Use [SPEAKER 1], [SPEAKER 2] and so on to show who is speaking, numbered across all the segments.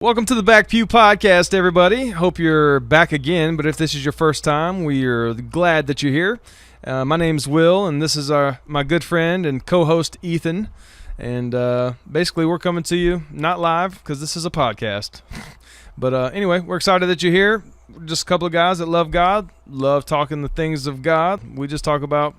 [SPEAKER 1] Welcome to the Back Pew Podcast, everybody. Hope you're back again, but if this is your first time, we are glad that you're here. My name's Will, and this is my good friend and co-host, Ethan. And basically, we're coming to you, not live, because this is a podcast. But anyway, we're excited that you're here. We're just a couple of guys that love God, love talking the things of God. We just talk about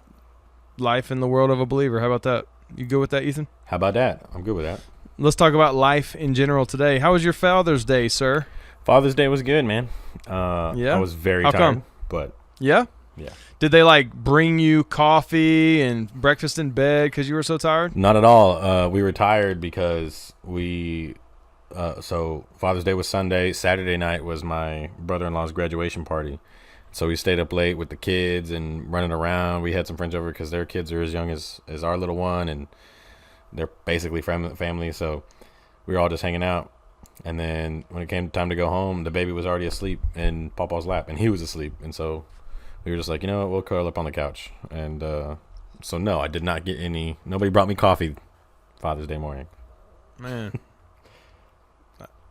[SPEAKER 1] life in the world of a believer. How about that? You good with that, Ethan?
[SPEAKER 2] How about that? I'm good with that.
[SPEAKER 1] Let's talk about life in general today. How was your Father's Day, sir?
[SPEAKER 2] Father's Day was good, man.
[SPEAKER 1] Yeah?
[SPEAKER 2] I was very
[SPEAKER 1] How
[SPEAKER 2] tired,
[SPEAKER 1] come?
[SPEAKER 2] but
[SPEAKER 1] Yeah?
[SPEAKER 2] yeah.
[SPEAKER 1] Did they bring you coffee and breakfast in bed because you were so tired?
[SPEAKER 2] Not at all. We were tired because so Father's Day was Sunday. Saturday night was my brother-in-law's graduation party. So we stayed up late with the kids and running around. We had some friends over because their kids are as young as our little one, and they're basically family. So we were all just hanging out. And then when it came time to go home, the baby was already asleep in Papa's lap, and he was asleep. And so we were just like, you know what, we'll curl up on the couch. And so no, I did not get any. Nobody brought me coffee Father's Day morning.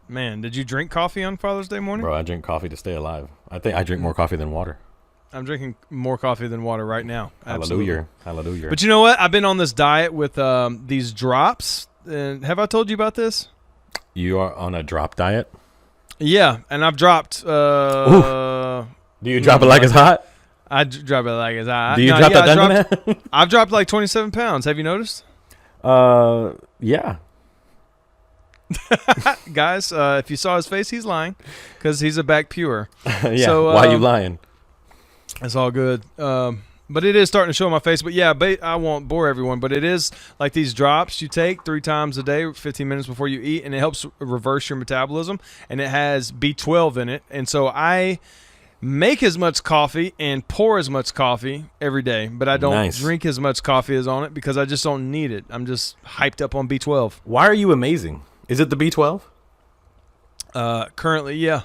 [SPEAKER 1] Man, did you drink coffee on Father's Day morning?
[SPEAKER 2] Bro, I drink coffee to stay alive. I think I drink more coffee than water.
[SPEAKER 1] I'm drinking more coffee than water right now. Absolutely.
[SPEAKER 2] Hallelujah.
[SPEAKER 1] But you know what? I've been on this diet with these drops. And have I told you about this?
[SPEAKER 2] You are on a drop diet?
[SPEAKER 1] Yeah, and I've dropped.
[SPEAKER 2] Do you drop it like it's hot?
[SPEAKER 1] I drop it like it's hot.
[SPEAKER 2] Do you drop that?
[SPEAKER 1] I've dropped like 27 pounds. Have you noticed?
[SPEAKER 2] Yeah.
[SPEAKER 1] Guys, if you saw his face, he's lying because he's a back pewer.
[SPEAKER 2] Yeah.
[SPEAKER 1] So,
[SPEAKER 2] why are you lying?
[SPEAKER 1] It's all good. But it is starting to show on my face. But yeah, I won't bore everyone, but it is like these drops you take 3 times a day, 15 minutes before you eat, and it helps reverse your metabolism, and it has B12 in it. And so I make as much coffee and pour as much coffee every day, but I don't drink as much coffee as on it because I just don't need it. I'm just hyped up on B12.
[SPEAKER 2] Why are you amazing? Is it the B12?
[SPEAKER 1] Currently, yeah.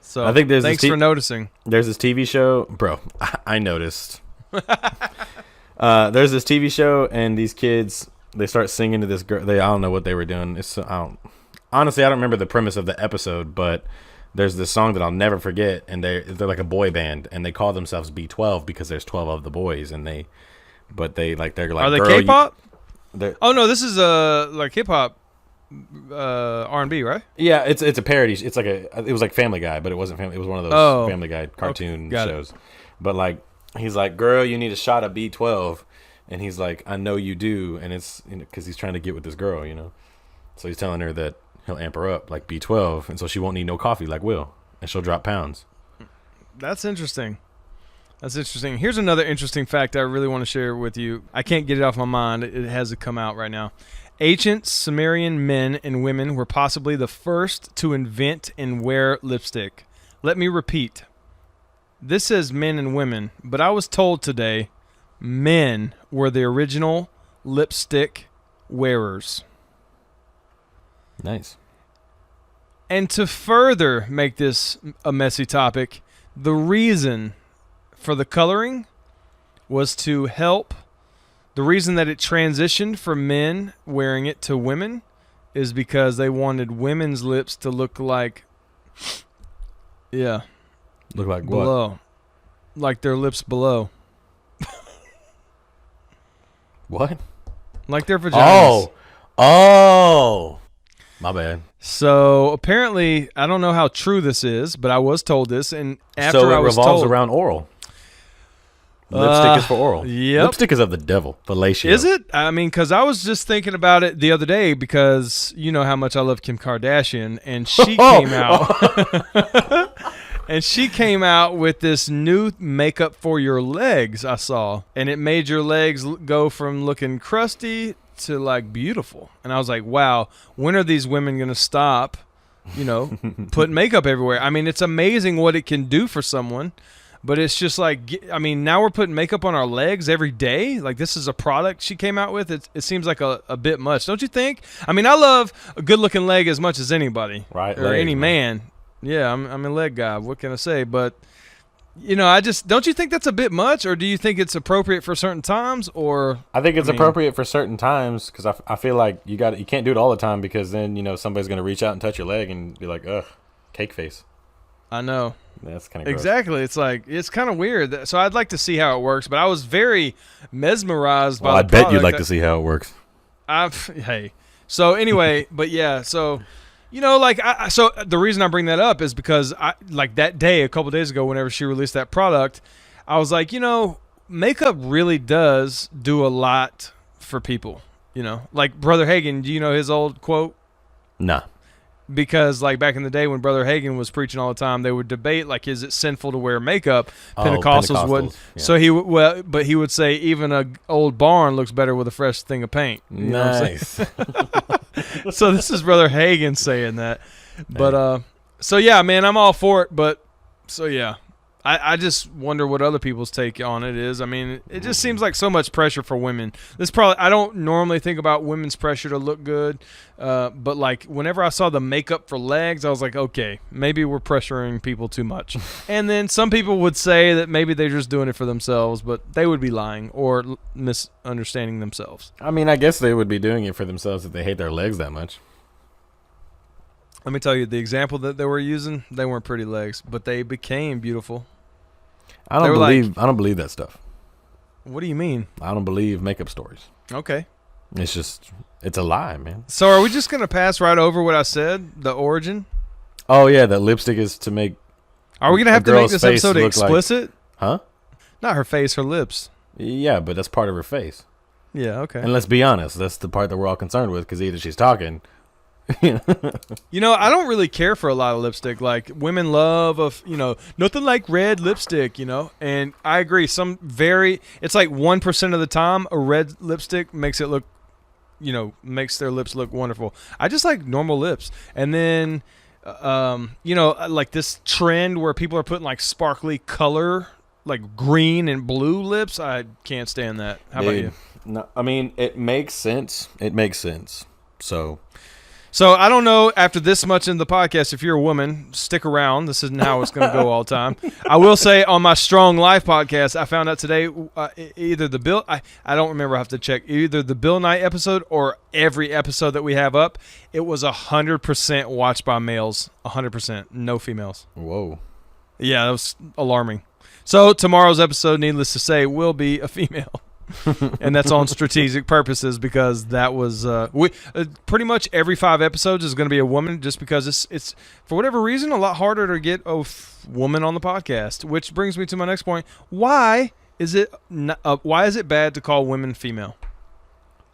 [SPEAKER 1] So
[SPEAKER 2] I think
[SPEAKER 1] thanks for noticing.
[SPEAKER 2] There's this TV show, bro. I noticed. There's this TV show, and these kids, they start singing to this girl. I don't know what they were doing. Honestly, I don't remember the premise of the episode, but there's this song that I'll never forget, and they're like a boy band, and they call themselves B12 because there's 12 of the boys, and they're like
[SPEAKER 1] are they K-pop? Oh no, this is like hip hop. R&B, right?
[SPEAKER 2] Yeah, it's a parody. It's like it was like Family Guy, but it wasn't Family. It was one of those Family Guy cartoon shows. But like, he's like, "Girl, you need a shot of B12," and he's like, "I know you do," and it's because he's trying to get with this girl, So he's telling her that he'll amp her up like B12, and so she won't need no coffee like Will, and she'll drop pounds.
[SPEAKER 1] That's interesting. Here's another interesting fact I really want to share with you. I can't get it off my mind. It has to come out right now. Ancient Sumerian men and women were possibly the first to invent and wear lipstick. Let me repeat. This says men and women, but I was told today men were the original lipstick wearers.
[SPEAKER 2] Nice.
[SPEAKER 1] And to further make this a messy topic, the reason for the coloring was to help. The reason that it transitioned from men wearing it to women is because they wanted women's lips to look like,
[SPEAKER 2] look like
[SPEAKER 1] below,
[SPEAKER 2] what?
[SPEAKER 1] Like their lips below.
[SPEAKER 2] What?
[SPEAKER 1] Like their vaginas.
[SPEAKER 2] Oh, my bad.
[SPEAKER 1] So apparently, I don't know how true this is, but I was told this, and after
[SPEAKER 2] so
[SPEAKER 1] I was
[SPEAKER 2] revolves
[SPEAKER 1] told,
[SPEAKER 2] around oral. Lipstick is for oral.
[SPEAKER 1] Yep.
[SPEAKER 2] Lipstick is of the devil. Fellatio.
[SPEAKER 1] Is it? I mean, because I was just thinking about it the other day because you know how much I love Kim Kardashian, and she came out, and she came out with this new makeup for your legs. I saw, and it made your legs go from looking crusty to like beautiful. And I was like, wow, when are these women gonna stop? Putting makeup everywhere. I mean, it's amazing what it can do for someone. But it's just like, I mean, now we're putting makeup on our legs every day. Like, this is a product she came out with. It seems like a bit much, don't you think? I mean, I love a good-looking leg as much as anybody.
[SPEAKER 2] Right.
[SPEAKER 1] Or any man. Yeah, I'm a leg guy. What can I say? But I just don't you think that's a bit much, or do you think it's appropriate for certain times, or
[SPEAKER 2] I think it's appropriate for certain times because I feel like you can't do it all the time because then somebody's gonna reach out and touch your leg and be like, ugh, cake face.
[SPEAKER 1] I know.
[SPEAKER 2] That's kind of
[SPEAKER 1] exactly. It's like it's kind of weird. So I'd like to see how it works, but I was very mesmerized by.
[SPEAKER 2] Well, I bet you'd like to see how it works.
[SPEAKER 1] Hey. So anyway, but yeah. So so the reason I bring that up is because like that day, a couple days ago, whenever she released that product, I was like, makeup really does do a lot for people. Like Brother Hagen. Do you know his old quote?
[SPEAKER 2] Nah.
[SPEAKER 1] Because like back in the day when Brother Hagen was preaching all the time, they would debate like, is it sinful to wear makeup? Pentecostals wouldn't. Yeah. So he would say even a old barn looks better with a fresh thing of paint.
[SPEAKER 2] Nice.
[SPEAKER 1] So this is Brother Hagen saying that, but so yeah, man, I'm all for it. But so yeah, I just wonder what other people's take on it is. I mean, it just seems like so much pressure for women. I don't normally think about women's pressure to look good, but like whenever I saw the makeup for legs, I was like, okay, maybe we're pressuring people too much. And then some people would say that maybe they're just doing it for themselves, but they would be lying or misunderstanding themselves.
[SPEAKER 2] I mean, I guess they would be doing it for themselves if they hate their legs that much.
[SPEAKER 1] Let me tell you, the example that they were using, they weren't pretty legs, but they became beautiful.
[SPEAKER 2] I don't believe that stuff.
[SPEAKER 1] What do you mean?
[SPEAKER 2] I don't believe makeup stories.
[SPEAKER 1] Okay.
[SPEAKER 2] It's a lie, man.
[SPEAKER 1] So are we just going to pass right over what I said, the origin?
[SPEAKER 2] Oh, yeah, that lipstick is to make
[SPEAKER 1] Are we going to have to make this episode explicit?
[SPEAKER 2] Huh?
[SPEAKER 1] Not her face, her lips.
[SPEAKER 2] Yeah, but that's part of her face.
[SPEAKER 1] Yeah, okay.
[SPEAKER 2] And let's be honest, that's the part that we're all concerned with because either she's talking.
[SPEAKER 1] I don't really care for a lot of lipstick. Like women love nothing like red lipstick, and I agree. It's like 1% of the time a red lipstick makes it look, makes their lips look wonderful. I just like normal lips. And then, like this trend where people are putting like sparkly color, like green and blue lips. I can't stand that. How about you?
[SPEAKER 2] No, I mean, it makes sense.
[SPEAKER 1] So I don't know after this much in the podcast, if you're a woman, stick around. This isn't how it's going to go all the time. I will say on my Strong Life podcast, I found out today either the Bill, I don't remember, I have to check, either the Bill Knight episode or every episode that we have up, it was 100% watched by males, 100%, no females.
[SPEAKER 2] Whoa.
[SPEAKER 1] Yeah, that was alarming. So tomorrow's episode, needless to say, will be a female. And that's on strategic purposes because that was pretty much every 5 episodes is going to be a woman just because it's for whatever reason a lot harder to get a woman on the podcast, which brings me to my next point. Why is it bad to call women female?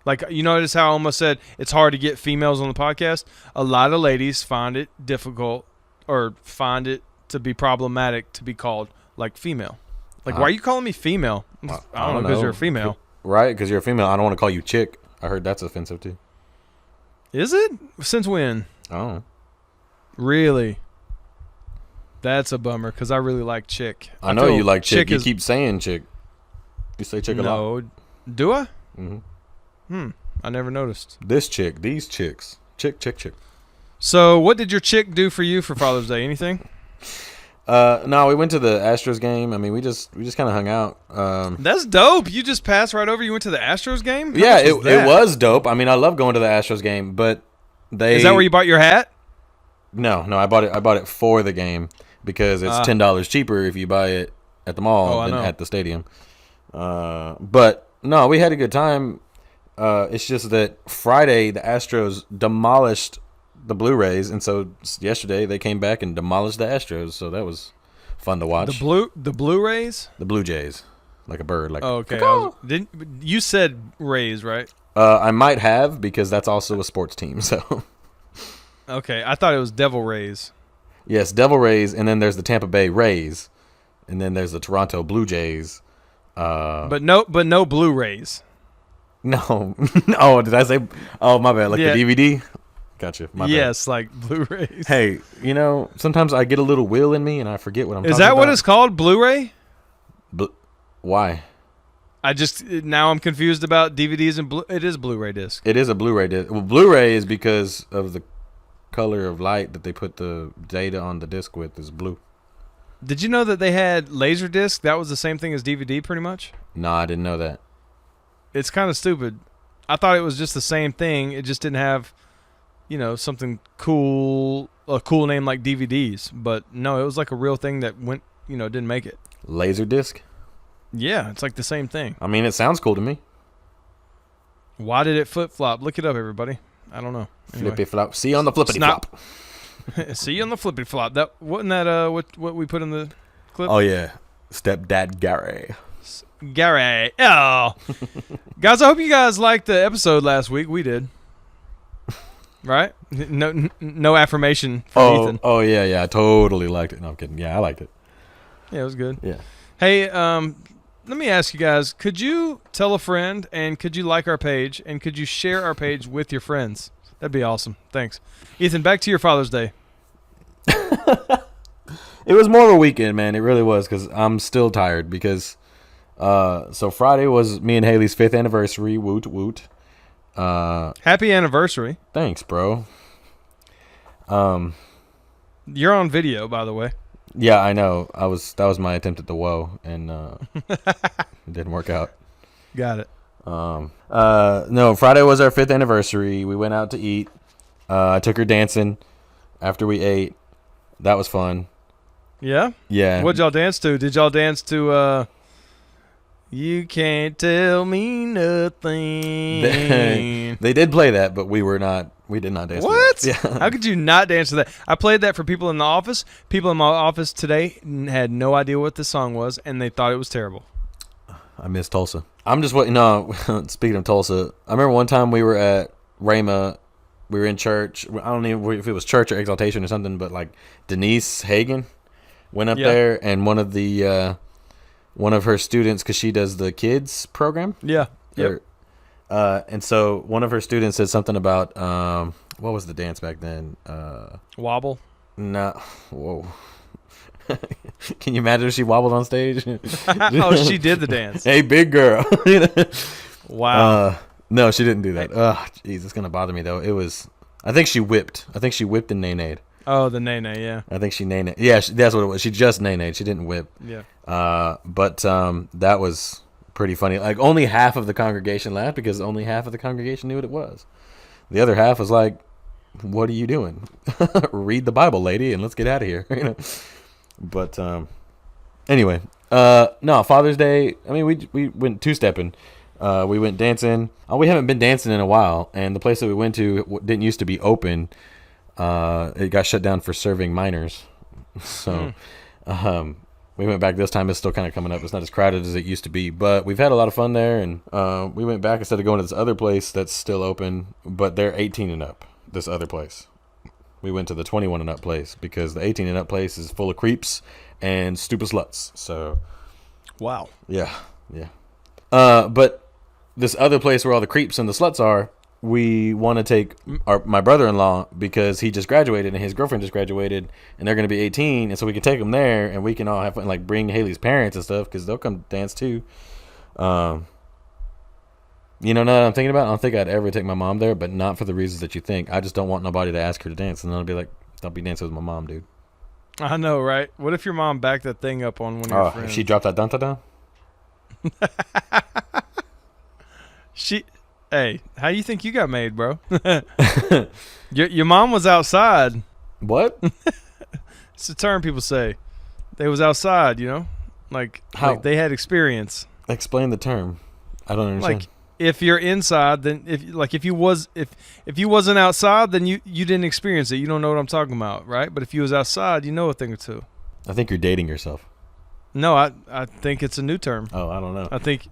[SPEAKER 1] Like, you notice how I almost said it's hard to get females on the podcast? A lot of ladies find it difficult or find it to be problematic to be called like female. Like, why are you calling me female? I don't know, because you're a female.
[SPEAKER 2] Right, because you're a female. I don't want to call you chick. I heard that's offensive, too.
[SPEAKER 1] Is it? Since when?
[SPEAKER 2] I don't know.
[SPEAKER 1] Really? That's a bummer, because I really like chick.
[SPEAKER 2] I know you like chick. You keep saying chick. You say chick a lot.
[SPEAKER 1] No. Do I?
[SPEAKER 2] Mm-hmm.
[SPEAKER 1] I never noticed.
[SPEAKER 2] This chick. These chicks. Chick.
[SPEAKER 1] So, what did your chick do for you for Father's Day? Anything?
[SPEAKER 2] No, we went to the Astros game. I mean, we just kind of hung out.
[SPEAKER 1] That's dope. You just passed right over. You went to the Astros game?
[SPEAKER 2] Yeah, it was dope. I mean, I love going to the Astros game, but
[SPEAKER 1] Is that where you bought your hat?
[SPEAKER 2] No, I bought it for the game because it's $10 cheaper if you buy it at the mall than at the stadium. But no, we had a good time. It's just that Friday the Astros demolished the Blu-rays, and so yesterday they came back and demolished the Astros, so that was fun to watch.
[SPEAKER 1] The Blu-rays?
[SPEAKER 2] The Blue Jays, like a bird. Like
[SPEAKER 1] okay. You said Rays, right?
[SPEAKER 2] I might have because that's also a sports team. So
[SPEAKER 1] okay, I thought it was Devil Rays.
[SPEAKER 2] Yes, Devil Rays, and then there's the Tampa Bay Rays, and then there's the Toronto Blue Jays.
[SPEAKER 1] But no Blu-rays.
[SPEAKER 2] No. Oh, did I say? Oh, my bad. Like the DVD. Gotcha.
[SPEAKER 1] Yes, like Blu-rays.
[SPEAKER 2] Hey, sometimes I get a little will in me and I forget what I'm talking about.
[SPEAKER 1] Is that what it's called, Blu-ray?
[SPEAKER 2] Why?
[SPEAKER 1] Now I'm confused about DVDs and it is Blu-ray disc.
[SPEAKER 2] It is a Blu-ray disc. Well, Blu-ray is because of the color of light that they put the data on the disc with is blue.
[SPEAKER 1] Did you know that they had Laserdisc? That was the same thing as DVD, pretty much.
[SPEAKER 2] No, I didn't know that.
[SPEAKER 1] It's kind of stupid. I thought it was just the same thing. It just didn't have, something cool, a cool name like DVDs. But no, it was like a real thing that went, didn't make it.
[SPEAKER 2] Laserdisc?
[SPEAKER 1] Yeah, it's like the same thing.
[SPEAKER 2] I mean, it sounds cool to me.
[SPEAKER 1] Why did it flip flop? Look it up, everybody. I don't know. Anyway.
[SPEAKER 2] Flippy flop. See you on the flippity flop.
[SPEAKER 1] See you on the flippity flop. That wasn't that what we put in the clip?
[SPEAKER 2] Oh yeah, Stepdad Gary.
[SPEAKER 1] Gary. Oh, guys, I hope you guys liked the episode last week. We did. Right? No affirmation from Ethan.
[SPEAKER 2] Oh yeah. I totally liked it. No, I'm kidding. Yeah, I liked it.
[SPEAKER 1] Yeah, it was good.
[SPEAKER 2] Yeah.
[SPEAKER 1] Hey, let me ask you guys, could you tell a friend, and could you like our page, and could you share our page with your friends? That'd be awesome. Thanks. Ethan, back to your Father's Day.
[SPEAKER 2] It was more of a weekend, man. It really was, because I'm still tired because so Friday was me and Haley's 5th anniversary. Woot woot.
[SPEAKER 1] Happy anniversary.
[SPEAKER 2] Thanks, bro.
[SPEAKER 1] You're on video, by the way.
[SPEAKER 2] Yeah, I know. That was my attempt at the whoa, and it didn't work out.
[SPEAKER 1] Got it.
[SPEAKER 2] No, Friday was our 5th anniversary. We went out to eat. I took her dancing after we ate. That was fun.
[SPEAKER 1] Yeah?
[SPEAKER 2] Yeah.
[SPEAKER 1] What'd y'all dance to? Did y'all dance to You Can't Tell Me Nothing?
[SPEAKER 2] They did play that, but we did not dance
[SPEAKER 1] what?
[SPEAKER 2] to that. Yeah.
[SPEAKER 1] How could you not dance to that? I played that for people in the office. People in my office today had no idea what the song was, and they thought it was terrible.
[SPEAKER 2] I miss Tulsa. I'm just waiting. No, speaking of Tulsa, I remember one time we were at Rhema. We were in church. I don't know if it was church or exaltation or something, but like Denise Hagen went up there, and one of her students, because she does the kids program.
[SPEAKER 1] Yeah. Yep.
[SPEAKER 2] And so one of her students said something about what was the dance back then?
[SPEAKER 1] Wobble.
[SPEAKER 2] No. Whoa. Can you imagine if she wobbled on stage?
[SPEAKER 1] Oh, she did the dance.
[SPEAKER 2] Hey, big girl.
[SPEAKER 1] Wow.
[SPEAKER 2] No, she didn't do that. Oh, jeez, it's gonna bother me though. It was. I think she whipped. and nay-nayed.
[SPEAKER 1] Oh, the nay-nay, yeah.
[SPEAKER 2] I think she nay-nayed. Yeah, that's what it was. She just nay-nayed. She didn't whip.
[SPEAKER 1] Yeah.
[SPEAKER 2] But that was pretty funny. Like, only half of the congregation laughed because only half of the congregation knew what it was. The other half was like, "What are you doing? Read the Bible, lady, and let's get out of here." But anyway, no, Father's Day. I mean, we went two-stepping. We went dancing. We haven't been dancing in a while, and the place that we went to didn't used to be open. It got shut down for serving minors. So we went back this time. It's still kind of coming up. It's not as crowded as it used to be, but we've had a lot of fun there, and we went back instead of going to this other place that's still open, but they're 18 and up, this other place. We went to the 21 and up place because the 18 and up place is full of creeps and stupid sluts. So
[SPEAKER 1] wow.
[SPEAKER 2] Yeah. But this other place where all the creeps and the sluts are, we want to take my brother-in-law because he just graduated and his girlfriend just graduated, and they're going to be 18, and so we can take them there and we can all have fun, like bring Haley's parents and stuff because they'll come dance too. Now what I'm thinking about? I don't think I'd ever take my mom there, but not for the reasons that you think. I just don't want nobody to ask her to dance, and then I'll be like, "Don't be dancing with my mom, dude."
[SPEAKER 1] I know, right? What if your mom backed that thing up on one of your friends?
[SPEAKER 2] If she dropped that dun-ta-dun?
[SPEAKER 1] Hey, how you think you got made, bro? your mom was outside.
[SPEAKER 2] What?
[SPEAKER 1] It's a term people say. They was outside, like they had experience.
[SPEAKER 2] Explain the term. I don't understand.
[SPEAKER 1] Like if you're inside, then if you wasn't outside, then you didn't experience it. You don't know what I'm talking about, right? But if you was outside, you know a thing or two.
[SPEAKER 2] I think you're dating yourself.
[SPEAKER 1] No, I think it's a new term.
[SPEAKER 2] Oh, I don't know.
[SPEAKER 1] I think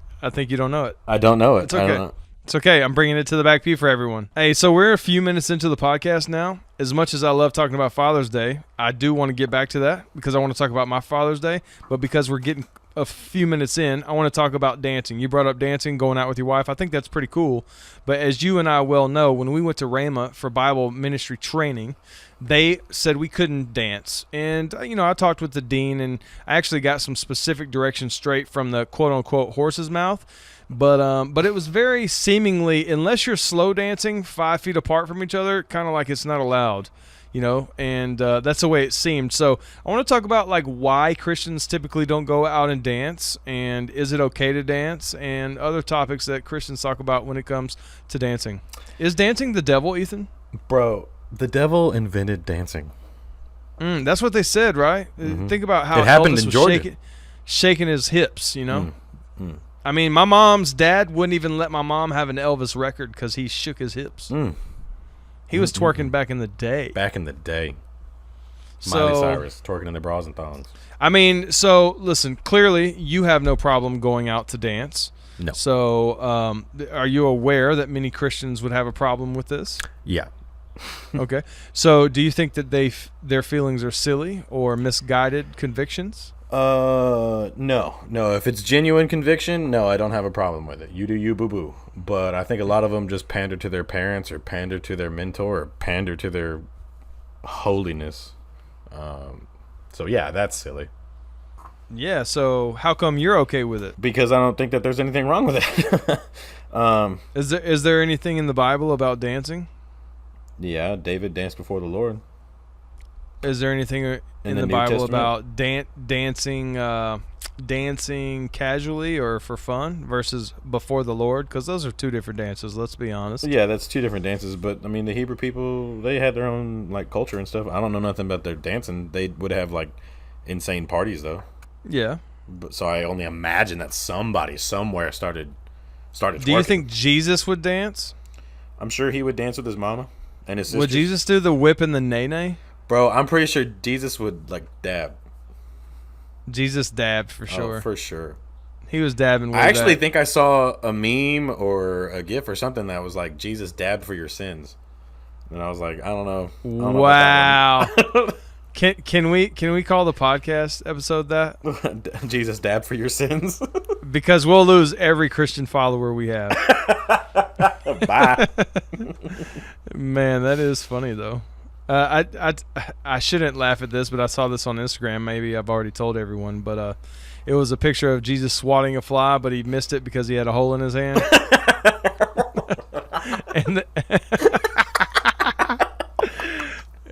[SPEAKER 1] you don't know it.
[SPEAKER 2] I don't know it.
[SPEAKER 1] It's okay. It's okay. I'm bringing it to the back pew for everyone. Hey, so we're a few minutes into the podcast now. As much as I love talking about Father's Day, I do want to get back to that because I want to talk about my Father's Day. But because we're getting a few minutes in, I want to talk about dancing. You brought up dancing, going out with your wife. I think that's pretty cool. But as you and I well know, when we went to Rhema for Bible ministry training, they said we couldn't dance. And, I talked with the dean, and I actually got some specific directions straight from the quote-unquote horse's mouth. But it was very seemingly, unless you're slow dancing 5 feet apart from each other, kind of like it's not allowed. and that's the way it seemed. So I want to talk about like why Christians typically don't go out and dance, and is it okay to dance, and other topics that Christians talk about when it comes to dancing. Is dancing the devil, Ethan?
[SPEAKER 2] Bro, the devil invented dancing.
[SPEAKER 1] That's what they said, right? Think about how
[SPEAKER 2] It happened
[SPEAKER 1] Elvis
[SPEAKER 2] in
[SPEAKER 1] was
[SPEAKER 2] Georgia.
[SPEAKER 1] shaking his hips, I mean, my mom's dad wouldn't even let my mom have an Elvis record because he shook his hips. He was twerking back in the day.
[SPEAKER 2] Back in the day.
[SPEAKER 1] So,
[SPEAKER 2] Miley Cyrus twerking in their bras and thongs.
[SPEAKER 1] I mean, so listen, clearly you have no problem going out to dance.
[SPEAKER 2] No.
[SPEAKER 1] So are you aware that many Christians would have a problem with this?
[SPEAKER 2] Yeah.
[SPEAKER 1] Okay. So do you think that their feelings are silly or misguided convictions?
[SPEAKER 2] No. If it's genuine conviction, no, I don't have a problem with it. You do you, boo boo. But I think a lot of them just pander to their parents or pander to their mentor or pander to their holiness. So yeah, that's silly.
[SPEAKER 1] Yeah. So how come you're okay with it?
[SPEAKER 2] Because I don't think that there's anything wrong with it.
[SPEAKER 1] Is there anything in the Bible about dancing?
[SPEAKER 2] Yeah, David danced before the Lord.
[SPEAKER 1] Is there anything in the
[SPEAKER 2] New
[SPEAKER 1] Bible
[SPEAKER 2] Testament?
[SPEAKER 1] about dancing casually or for fun versus before the Lord? Because those are two different dances. Let's be honest.
[SPEAKER 2] Yeah, that's two different dances. But I mean, the Hebrew people, they had their own like culture and stuff. I don't know nothing about their dancing. They would have like insane parties though.
[SPEAKER 1] Yeah.
[SPEAKER 2] But so I only imagine that somebody somewhere started.
[SPEAKER 1] Do you
[SPEAKER 2] twerking.
[SPEAKER 1] think Jesus would dance?
[SPEAKER 2] I'm sure he would dance with his mama and his sister.
[SPEAKER 1] Would Jesus do the whip and the nay-nay?
[SPEAKER 2] Bro, I'm pretty sure Jesus would like dab.
[SPEAKER 1] Jesus dabbed for sure.
[SPEAKER 2] Oh, for sure.
[SPEAKER 1] He was dabbing.
[SPEAKER 2] I actually think I saw a meme or a GIF or something that was like Jesus dabbed for your sins, and I was like, I don't know.
[SPEAKER 1] Wow. Can we call the podcast episode that?
[SPEAKER 2] Jesus dabbed for your sins.
[SPEAKER 1] Because we'll lose every Christian follower we have.
[SPEAKER 2] Bye.
[SPEAKER 1] Man, that is funny though. I shouldn't laugh at this, but I saw this on Instagram. Maybe I've already told everyone, but it was a picture of Jesus swatting a fly, but he missed it because he had a hole in his hand.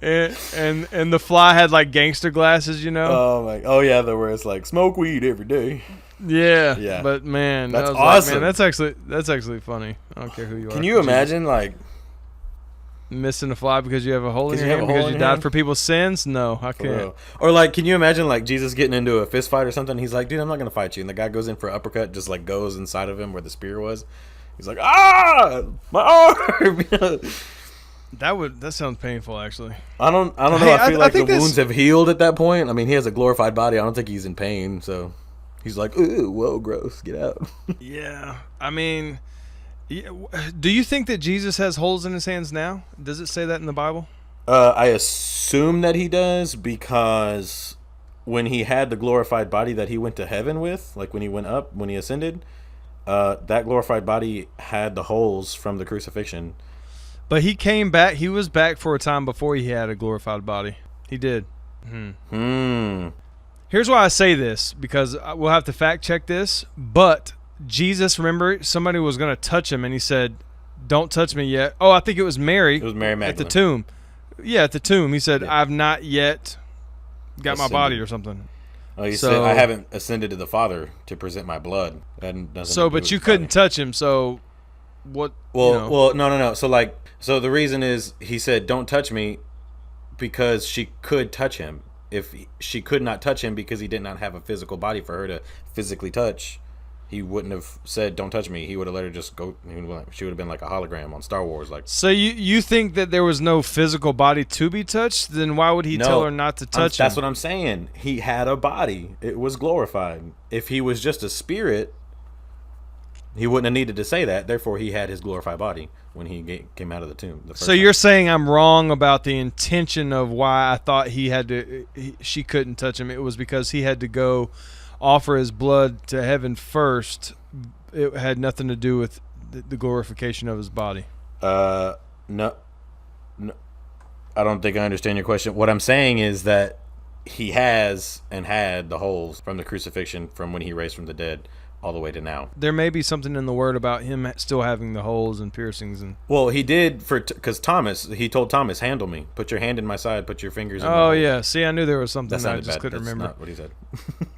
[SPEAKER 1] and the fly had like gangster glasses,
[SPEAKER 2] Oh yeah, where it's like smoke weed every day.
[SPEAKER 1] Yeah.
[SPEAKER 2] Yeah.
[SPEAKER 1] But man,
[SPEAKER 2] That's
[SPEAKER 1] I was like,
[SPEAKER 2] awesome.
[SPEAKER 1] man, that's actually funny. I don't care who you are.
[SPEAKER 2] Can you imagine like
[SPEAKER 1] missing a fly because you have a hole in
[SPEAKER 2] 'Cause
[SPEAKER 1] your
[SPEAKER 2] you have
[SPEAKER 1] hand
[SPEAKER 2] a hole
[SPEAKER 1] because
[SPEAKER 2] in
[SPEAKER 1] you
[SPEAKER 2] your
[SPEAKER 1] died
[SPEAKER 2] hand?
[SPEAKER 1] for people's sins? No, I
[SPEAKER 2] for
[SPEAKER 1] can't.
[SPEAKER 2] real? Or like, can you imagine like Jesus getting into a fist fight or something? He's like, dude, I'm not gonna fight you, and the guy goes in for an uppercut, just like goes inside of him where the spear was. He's like, my arm.
[SPEAKER 1] That sounds painful, actually.
[SPEAKER 2] I don't know.
[SPEAKER 1] Hey,
[SPEAKER 2] I feel
[SPEAKER 1] I
[SPEAKER 2] like the
[SPEAKER 1] think this-
[SPEAKER 2] wounds have healed at that point. I mean, he has a glorified body. I don't think he's in pain, so he's like, ooh, whoa, gross, get out.
[SPEAKER 1] Yeah, I mean, do you think that Jesus has holes in his hands now? Does it say that in the Bible?
[SPEAKER 2] I assume that he does because when he had the glorified body that he went to heaven with, like when he went up, when he ascended, that glorified body had the holes from the crucifixion.
[SPEAKER 1] But he came back. He was back for a time before he had a glorified body. He did. Here's why I say this, because we'll have to fact check this. But Jesus, remember, somebody was going to touch him, and he said, "Don't touch me yet." Oh, I think it was Mary.
[SPEAKER 2] It was Mary Magdalene.
[SPEAKER 1] At the tomb. Yeah, at the tomb. He said,
[SPEAKER 2] Yeah.
[SPEAKER 1] "I've not yet got my
[SPEAKER 2] Ascended.
[SPEAKER 1] body," or something.
[SPEAKER 2] Oh, he
[SPEAKER 1] So-
[SPEAKER 2] said, I haven't ascended to the Father to present my blood. That doesn't
[SPEAKER 1] So,
[SPEAKER 2] do
[SPEAKER 1] but
[SPEAKER 2] with
[SPEAKER 1] you
[SPEAKER 2] his
[SPEAKER 1] couldn't
[SPEAKER 2] body.
[SPEAKER 1] touch him. So, what?
[SPEAKER 2] Well, no. So the reason is he said, "Don't touch me," because she could touch him. If she could not touch him because he did not have a physical body for her to physically touch, he wouldn't have said, "Don't touch me." He would have let her just go. She would have been like a hologram on Star Wars, like.
[SPEAKER 1] So you think that there was no physical body to be touched? Then why would he tell her not to touch him?
[SPEAKER 2] That's what I'm saying. He had a body. It was glorified. If he was just a spirit, he wouldn't have needed to say that. Therefore, he had his glorified body when he came out of the tomb. The first
[SPEAKER 1] So
[SPEAKER 2] time.
[SPEAKER 1] you're saying I'm wrong about the intention of why I thought she couldn't touch him. It was because he had to go offer his blood to heaven first. It had nothing to do with the glorification of his body.
[SPEAKER 2] No, I don't think I understand your question. What I'm saying is that he has and had the holes from the crucifixion from when he raised from the dead. all the way to now.
[SPEAKER 1] There may be something in the word about him still having the holes and piercings and.
[SPEAKER 2] Well, he did because he told Thomas, handle me, put your hand in my side, put your fingers in my
[SPEAKER 1] Oh
[SPEAKER 2] holes.
[SPEAKER 1] yeah, see, I knew there was something that I just
[SPEAKER 2] bad.
[SPEAKER 1] couldn't
[SPEAKER 2] That's
[SPEAKER 1] remember.
[SPEAKER 2] not what he said.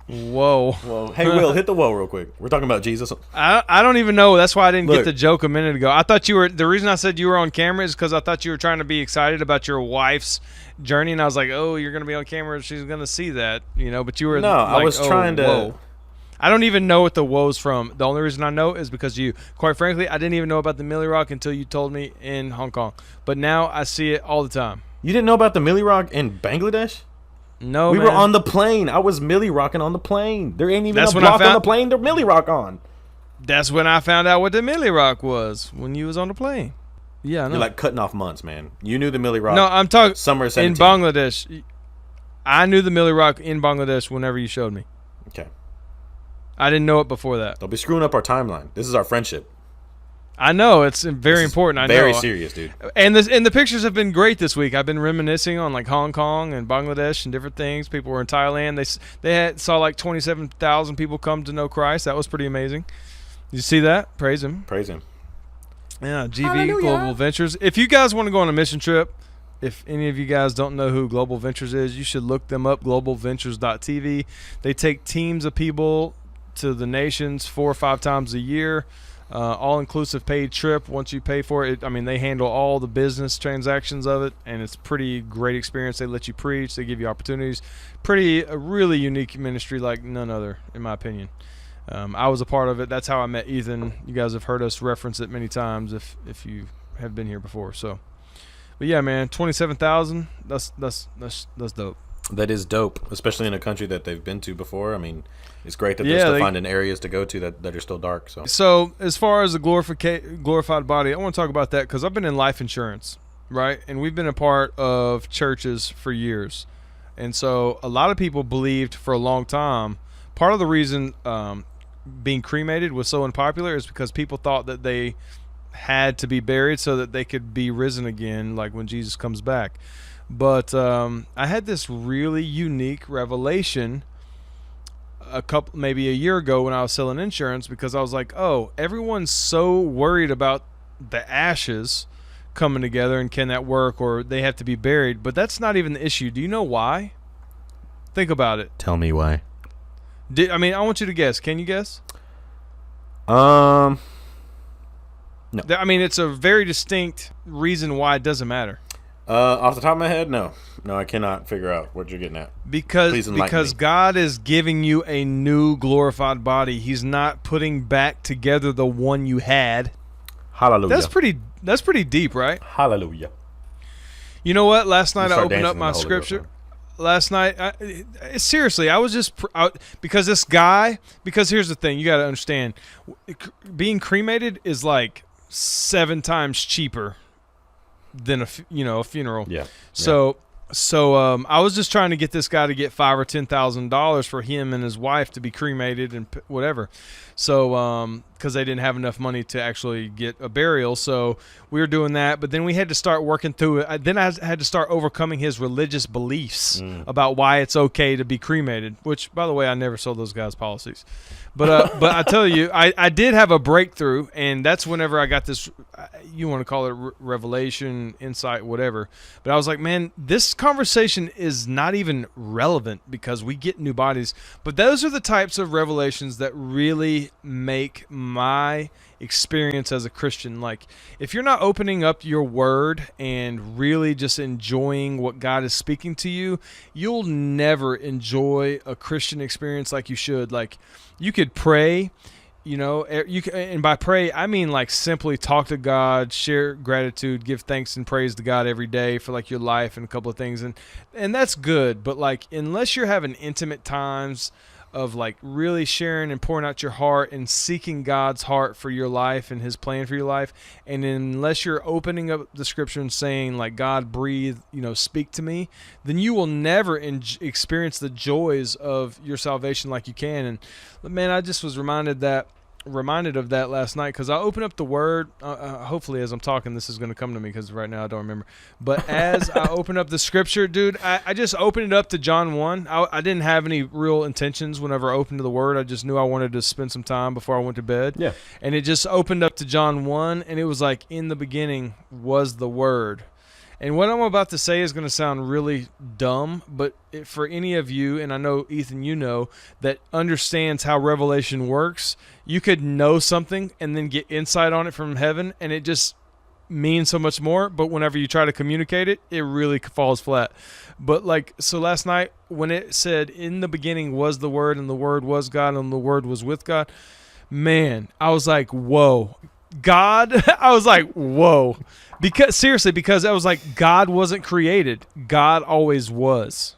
[SPEAKER 1] Whoa.
[SPEAKER 2] Whoa. Hey, Will, hit the whoa real quick. We're talking about Jesus.
[SPEAKER 1] I don't even know. That's why I didn't
[SPEAKER 2] Look.
[SPEAKER 1] get the joke a minute ago. I thought you were. The reason I said you were on camera is because I thought you were trying to be excited about your wife's journey, and I was like, oh, you're gonna be on camera. She's gonna see that, you know. But you were.
[SPEAKER 2] No, I was trying to.
[SPEAKER 1] Whoa. I don't even know what the whoa's from. The only reason I know is because you. Quite frankly, I didn't even know about the Millie Rock until you told me in Hong Kong. But now I see it all the time.
[SPEAKER 2] You didn't know about the Millie Rock in Bangladesh?
[SPEAKER 1] No,
[SPEAKER 2] We
[SPEAKER 1] man.
[SPEAKER 2] were on the plane. I was Millie rocking on the plane. There ain't even
[SPEAKER 1] That's
[SPEAKER 2] a
[SPEAKER 1] when I
[SPEAKER 2] block on
[SPEAKER 1] found-
[SPEAKER 2] the plane. They're Millie Rock on.
[SPEAKER 1] That's when I found out what the Millie Rock was, when you was on the plane. Yeah, I know.
[SPEAKER 2] You're like cutting off months, man. You knew the Millie Rock.
[SPEAKER 1] No, I'm talking
[SPEAKER 2] Summer of 17.
[SPEAKER 1] in Bangladesh. I knew the Millie Rock in Bangladesh whenever you showed me.
[SPEAKER 2] Okay.
[SPEAKER 1] I didn't know it before that.
[SPEAKER 2] Don't be screwing up our timeline. This is our friendship.
[SPEAKER 1] I know it's very
[SPEAKER 2] This is
[SPEAKER 1] important. I
[SPEAKER 2] very
[SPEAKER 1] know.
[SPEAKER 2] serious, dude.
[SPEAKER 1] And the pictures have been great this week. I've been reminiscing on like Hong Kong and Bangladesh and different things. People were in Thailand. They saw like 27,000 people come to know Christ. That was pretty amazing. Did you see that? Praise him.
[SPEAKER 2] Praise him.
[SPEAKER 1] Yeah, GV
[SPEAKER 2] Hallelujah.
[SPEAKER 1] Global Ventures. If you guys want to go on a mission trip, if any of you guys don't know who Global Ventures is, you should look them up, globalventures.tv. They take teams of people to the nations 4 or 5 times a year, all-inclusive paid trip. Once you pay for it, I mean, they handle all the business transactions of it, and it's pretty great experience. They let you preach. They give you opportunities. A really unique ministry like none other, in my opinion. I was a part of it. That's how I met Ethan. You guys have heard us reference it many times if you have been here before. So, but yeah, man, 27,000. That's dope.
[SPEAKER 2] That is dope, especially in a country that they've been to before. I mean, it's great that
[SPEAKER 1] Yeah,
[SPEAKER 2] they're still
[SPEAKER 1] they-
[SPEAKER 2] finding areas to go to that are still dark. So
[SPEAKER 1] So as far as the glorified body, I want to talk about that because I've been in life insurance, right? And we've been a part of churches for years, and so a lot of people believed for a long time. Part of the reason being cremated was so unpopular is because people thought that they had to be buried so that they could be risen again, like when Jesus comes back. But I had this really unique revelation maybe a year ago when I was selling insurance, because I was like, oh, everyone's so worried about the ashes coming together and can that work, or they have to be buried, but that's not even the issue. Do you know why? Think about it.
[SPEAKER 2] tell me why.
[SPEAKER 1] I want you to guess. Can you guess?
[SPEAKER 2] No.
[SPEAKER 1] I mean, it's a very distinct reason why it doesn't matter.
[SPEAKER 2] Off the top of my head, no, I cannot figure out what you're getting at. Please
[SPEAKER 1] Because
[SPEAKER 2] enlighten me.
[SPEAKER 1] God is giving you a new glorified body. He's not putting back together the one you had.
[SPEAKER 2] Hallelujah.
[SPEAKER 1] That's pretty deep, right?
[SPEAKER 2] Hallelujah.
[SPEAKER 1] You know what? Last night I
[SPEAKER 2] Start
[SPEAKER 1] opened up
[SPEAKER 2] dancing
[SPEAKER 1] my
[SPEAKER 2] in the Holy Ghost,
[SPEAKER 1] scripture. Last night, seriously, I was just because this guy. Because here's the thing: you got to understand, being cremated is like 7 times cheaper than a funeral.
[SPEAKER 2] Yeah.
[SPEAKER 1] So I was just trying to get this guy to get $5,000 or $10,000 for him and his wife to be cremated and whatever. So because they didn't have enough money to actually get a burial, so we were doing that. But then we had to start working through it. Then I had to start overcoming his religious beliefs about why it's okay to be cremated. Which, by the way, I never sold those guys policies. But I tell you, I did have a breakthrough, and that's whenever I got this. You want to call it revelation, insight, whatever. But I was like, man, this conversation is not even relevant because we get new bodies. But those are the types of revelations that really make my experience as a Christian. Like, if you're not opening up your word and really just enjoying what God is speaking to you, you'll never enjoy a Christian experience like you should. Like, you could pray, and by pray, I mean like simply talk to God, share gratitude, give thanks and praise to God every day for like your life and a couple of things. And that's good. But like, unless you're having intimate times of like really sharing and pouring out your heart and seeking God's heart for your life and his plan for your life, and unless you're opening up the scripture and saying like, God, breathe, speak to me, then you will never experience the joys of your salvation like you can. And man, I just was reminded that reminded of that last night because I opened up the Word. Hopefully, as I'm talking, this is going to come to me because right now I don't remember. But as I opened up the Scripture, dude, I just opened it up to John 1. I didn't have any real intentions whenever I opened the Word. I just knew I wanted to spend some time before I went to bed.
[SPEAKER 2] Yeah.
[SPEAKER 1] And it just opened up to John 1, and it was like, in the beginning was the Word. And what I'm about to say is going to sound really dumb, but for any of you, and I know, Ethan, you know, that understands how Revelation works, you could know something and then get insight on it from heaven, and it just means so much more. But whenever you try to communicate it, it really falls flat. But so last night when it said, in the beginning was the Word, and the Word was God, and the Word was with God, man, I was like, whoa. God, I was like, whoa. Because I was like, God wasn't created. God always was.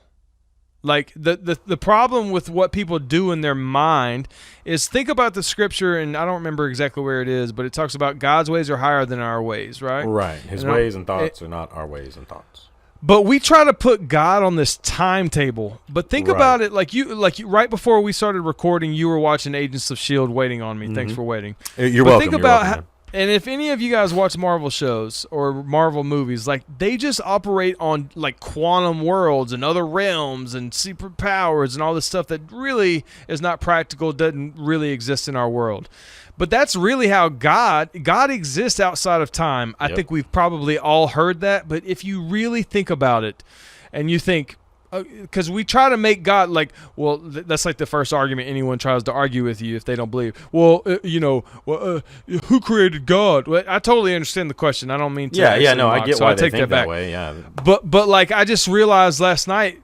[SPEAKER 1] Like the problem with what people do in their mind is think about the Scripture, and I don't remember exactly where it is, but it talks about God's ways are higher than our ways, right?
[SPEAKER 2] Right. His ways and thoughts are not our ways and thoughts.
[SPEAKER 1] But we try to put God on this timetable. But think about it, like you right before we started recording, you were watching Agents of S.H.I.E.L.D. waiting on me. Mm-hmm. Thanks for waiting.
[SPEAKER 2] You're welcome.
[SPEAKER 1] Think about and if any of you guys watch Marvel shows or Marvel movies, like they just operate on like quantum worlds and other realms and superpowers and all this stuff that really is not practical, doesn't really exist in our world. But that's really how God exists outside of time. I think we've probably all heard that, but if you really think about it and you think, because we try to make God like, well, that's like the first argument anyone tries to argue with you if they don't believe. Well, who created God? Well, I totally understand the question. I don't mean to.
[SPEAKER 2] I get why they think that way. Yeah,
[SPEAKER 1] but like I just realized last night,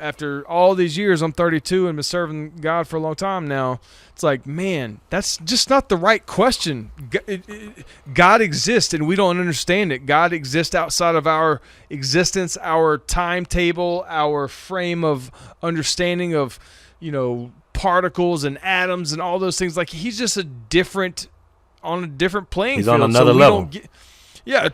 [SPEAKER 1] after all these years, I'm 32 and been serving God for a long time now. It's like, man, that's just not the right question. God exists and we don't understand it. God exists outside of our existence, our timetable, our frame of understanding of, particles and atoms and all those things. Like he's just on a different playing field.
[SPEAKER 2] He's on another level.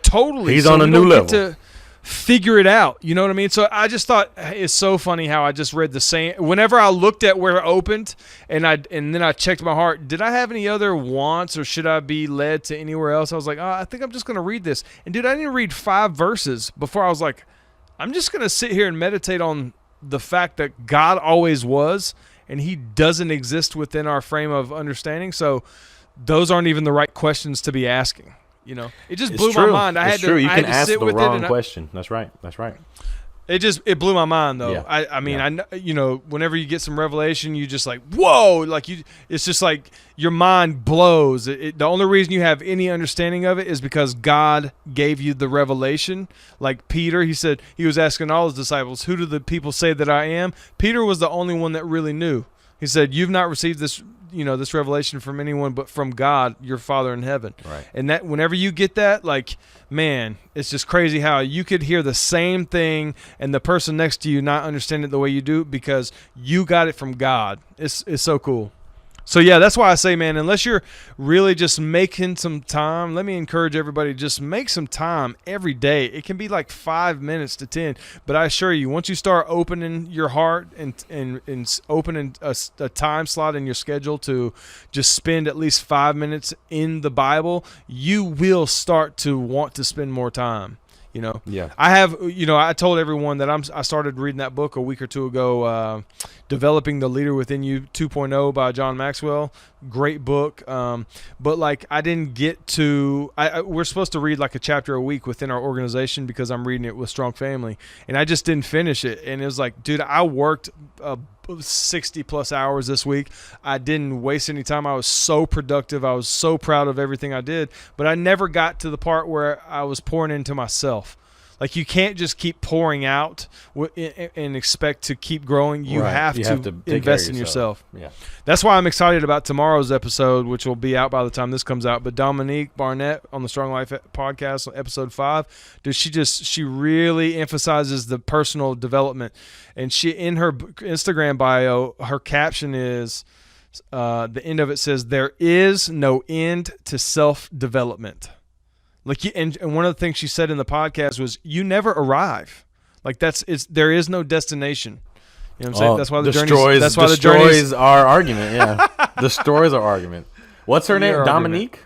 [SPEAKER 1] Totally.
[SPEAKER 2] He's on a new level.
[SPEAKER 1] To figure it out. You know what I mean? So I just thought it's so funny how I just read the same. Whenever I looked at where it opened and then I checked my heart, did I have any other wants or should I be led to anywhere else? I was like, I think I'm just going to read this. And dude, I didn't read 5 verses before I was like, I'm just going to sit here and meditate on the fact that God always was and he doesn't exist within our frame of understanding. So those aren't even the right questions to be asking. It just blew my mind.
[SPEAKER 2] You can ask the wrong question. That's right.
[SPEAKER 1] It blew my mind though.
[SPEAKER 2] Yeah.
[SPEAKER 1] I mean, whenever you get some revelation, you just like, whoa, like it's just like your mind blows. The only reason you have any understanding of it is because God gave you the revelation. Like Peter, he said, he was asking all his disciples, who do the people say that I am? Peter was the only one that really knew. He said, you've not received this this revelation from anyone but from God, your Father in heaven.
[SPEAKER 2] Right.
[SPEAKER 1] And that whenever you get that, like, man, it's just crazy how you could hear the same thing and the person next to you not understand it the way you do because you got it from God. It's so cool. So, yeah, that's why I say, man, unless you're really just making some time, let me encourage everybody to just make some time every day. It can be like 5 minutes to 10. But I assure you, once you start opening your heart and opening a time slot in your schedule to just spend at least 5 minutes in the Bible, you will start to want to spend more time.
[SPEAKER 2] Yeah.
[SPEAKER 1] I have, I told everyone that I started reading that book a week or two ago, Developing the Leader Within You 2.0 by John Maxwell. Great book. But like I didn't get to, we're supposed to read like a chapter a week within our organization because I'm reading it with Strong Family, and I just didn't finish it. And it was like, dude, I worked 60 plus hours this week. I didn't waste any time. I was so productive. I was so proud of everything I did, but I never got to the part where I was pouring into myself. Like you can't just keep pouring out and expect to keep growing. You have to invest in yourself.
[SPEAKER 2] Yeah.
[SPEAKER 1] That's why I'm excited about tomorrow's episode, which will be out by the time this comes out. But Dominique Barnett on the Strong Life podcast, episode 5, she really emphasizes the personal development. And she, in her Instagram bio, her caption is, the end of it says, "There is no end to self-development." Like, and one of the things she said in the podcast was, "You never arrive. Like there is no destination." You know what I'm saying? That's why the journey destroys our argument.
[SPEAKER 2] Yeah, destroys our argument. What's her name?
[SPEAKER 1] Your argument.
[SPEAKER 2] Dominique?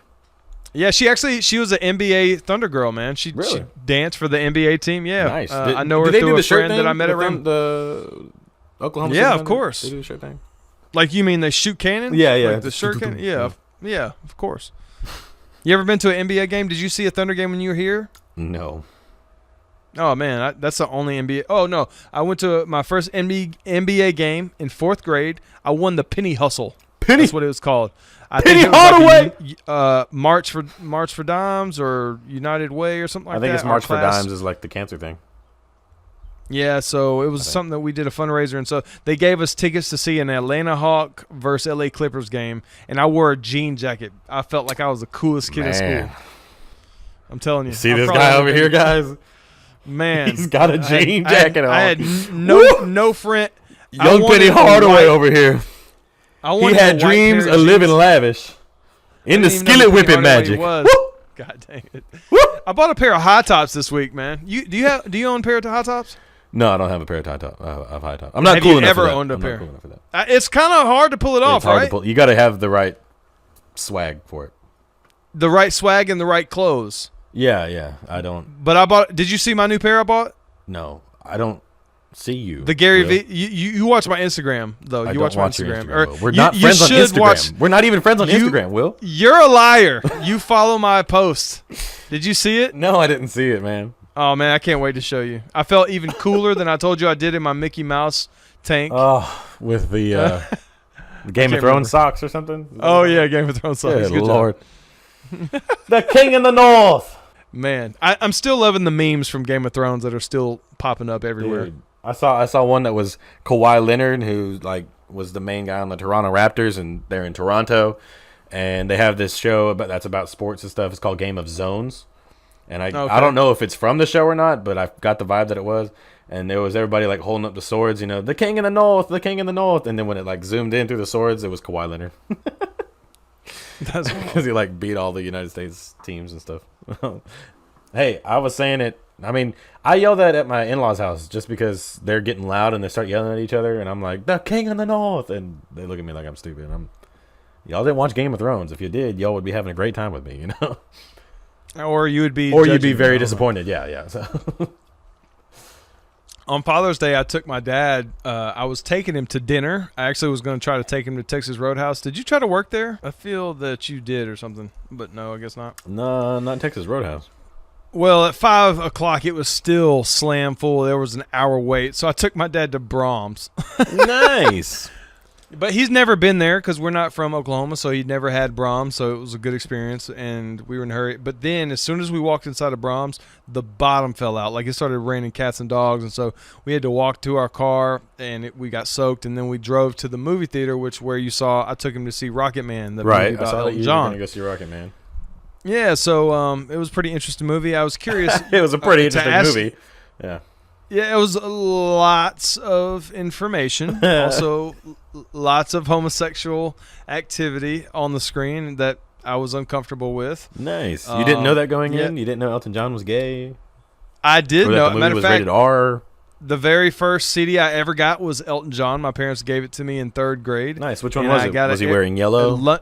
[SPEAKER 1] Yeah, she was an NBA Thunder girl, man. She danced for the NBA team. Yeah,
[SPEAKER 2] nice.
[SPEAKER 1] I know her through a friend that I met around
[SPEAKER 2] the Oklahoma.
[SPEAKER 1] Yeah,
[SPEAKER 2] City
[SPEAKER 1] of course.
[SPEAKER 2] They do the shirt thing.
[SPEAKER 1] Like, you mean they shoot cannons?
[SPEAKER 2] Yeah, yeah.
[SPEAKER 1] Like the shirt cannon? Yeah, of course. You ever been to an NBA game? Did you see a Thunder game when you were here?
[SPEAKER 2] No.
[SPEAKER 1] Oh, man, that's the only NBA. Oh, no. I went to my first NBA game in 4th grade. I won the Penny Hustle. That's what it was called.
[SPEAKER 2] Penny Hardaway!
[SPEAKER 1] Like March for Dimes or United Way or something like that.
[SPEAKER 2] I think it's March for Dimes is like the cancer thing.
[SPEAKER 1] Yeah, so it was something that we did a fundraiser, and so they gave us tickets to see an Atlanta Hawk versus LA Clippers game, and I wore a jean jacket. I felt like I was the coolest kid in school. I'm telling you.
[SPEAKER 2] See this guy over here, guys?
[SPEAKER 1] Man,
[SPEAKER 2] he's got a jean jacket on.
[SPEAKER 1] I had no friend.
[SPEAKER 2] Young Penny Hardaway over here. He had dreams of living lavish in the skillet whipping magic.
[SPEAKER 1] God dang it! I bought a pair of high tops this week, man. Do you own a pair of high tops?
[SPEAKER 2] No, I don't have a pair of high top. I'm not cool enough for that. Have you
[SPEAKER 1] ever owned a pair? It's kind of hard to pull it off, right?
[SPEAKER 2] You got to have the right swag for it.
[SPEAKER 1] The right swag and the right clothes.
[SPEAKER 2] Yeah. I don't.
[SPEAKER 1] But I bought. Did you see my new pair I bought?
[SPEAKER 2] No, I don't see you.
[SPEAKER 1] The Gary V. You watch my Instagram though. You watch my
[SPEAKER 2] Instagram. We're not friends on Instagram. We're not even friends on Instagram. Will,
[SPEAKER 1] you're a liar. You follow my post. Did you see it?
[SPEAKER 2] No, I didn't see it, man.
[SPEAKER 1] Oh man, I can't wait to show you. I felt even cooler than I told you I did in my Mickey Mouse tank.
[SPEAKER 2] Oh, with the Game of Thrones socks or something.
[SPEAKER 1] Oh yeah, Game of Thrones socks.
[SPEAKER 2] Good Lord. The King in the North.
[SPEAKER 1] Man, I'm still loving the memes from Game of Thrones that are still popping up everywhere.
[SPEAKER 2] Dude, I saw one that was Kawhi Leonard, who was the main guy on the Toronto Raptors, and they're in Toronto, and they have this show that's about sports and stuff. It's called Game of Zones, and I don't know if it's from the show or not, but I got the vibe that it was. And there was everybody like holding up the swords, the King in the North, the King in the North, and then when it like zoomed in through the swords, it was Kawhi Leonard. That's because he beat all the United States teams and stuff. Hey, I was saying it. I mean, I yell that at my in-laws' house just because they're getting loud and they start yelling at each other, and I'm like, the King in the North, and they look at me like I'm stupid. Y'all didn't watch Game of Thrones. If you did, y'all would be having a great time with me,
[SPEAKER 1] Or you would be.
[SPEAKER 2] Or you'd be very disappointed. Yeah. So.
[SPEAKER 1] On Father's Day, I took my dad. I was taking him to dinner. I actually was going to try to take him to Texas Roadhouse. Did you try to work there? I feel that you did or something, but no, I guess not.
[SPEAKER 2] No, not Texas Roadhouse.
[SPEAKER 1] Well, at 5 o'clock, it was still slam full. There was an hour wait, so I took my dad to Brahms.
[SPEAKER 2] Nice.
[SPEAKER 1] But he's never been there because we're not from Oklahoma, so he'd never had Brahms, so it was a good experience, and we were in a hurry. But then as soon as we walked inside of Brahms, the bottom fell out. Like, it started raining cats and dogs, and so we had to walk to our car, and we got soaked, and then we drove to the movie theater, where you saw I took him to see Rocket Man, the movie about Elton John.
[SPEAKER 2] Going to go see Rocket Man.
[SPEAKER 1] Yeah, so it was a pretty interesting movie. I was curious.
[SPEAKER 2] It was a pretty interesting movie. Yeah.
[SPEAKER 1] Yeah, it was lots of information. Also, lots of homosexual activity on the screen that I was uncomfortable with.
[SPEAKER 2] Nice. You didn't know that going in? You didn't know Elton John was gay?
[SPEAKER 1] I did know.
[SPEAKER 2] The movie was rated R?
[SPEAKER 1] The very first CD I ever got was Elton John. My parents gave it to me in 3rd grade.
[SPEAKER 2] Nice. Which one was it? Was he wearing yellow?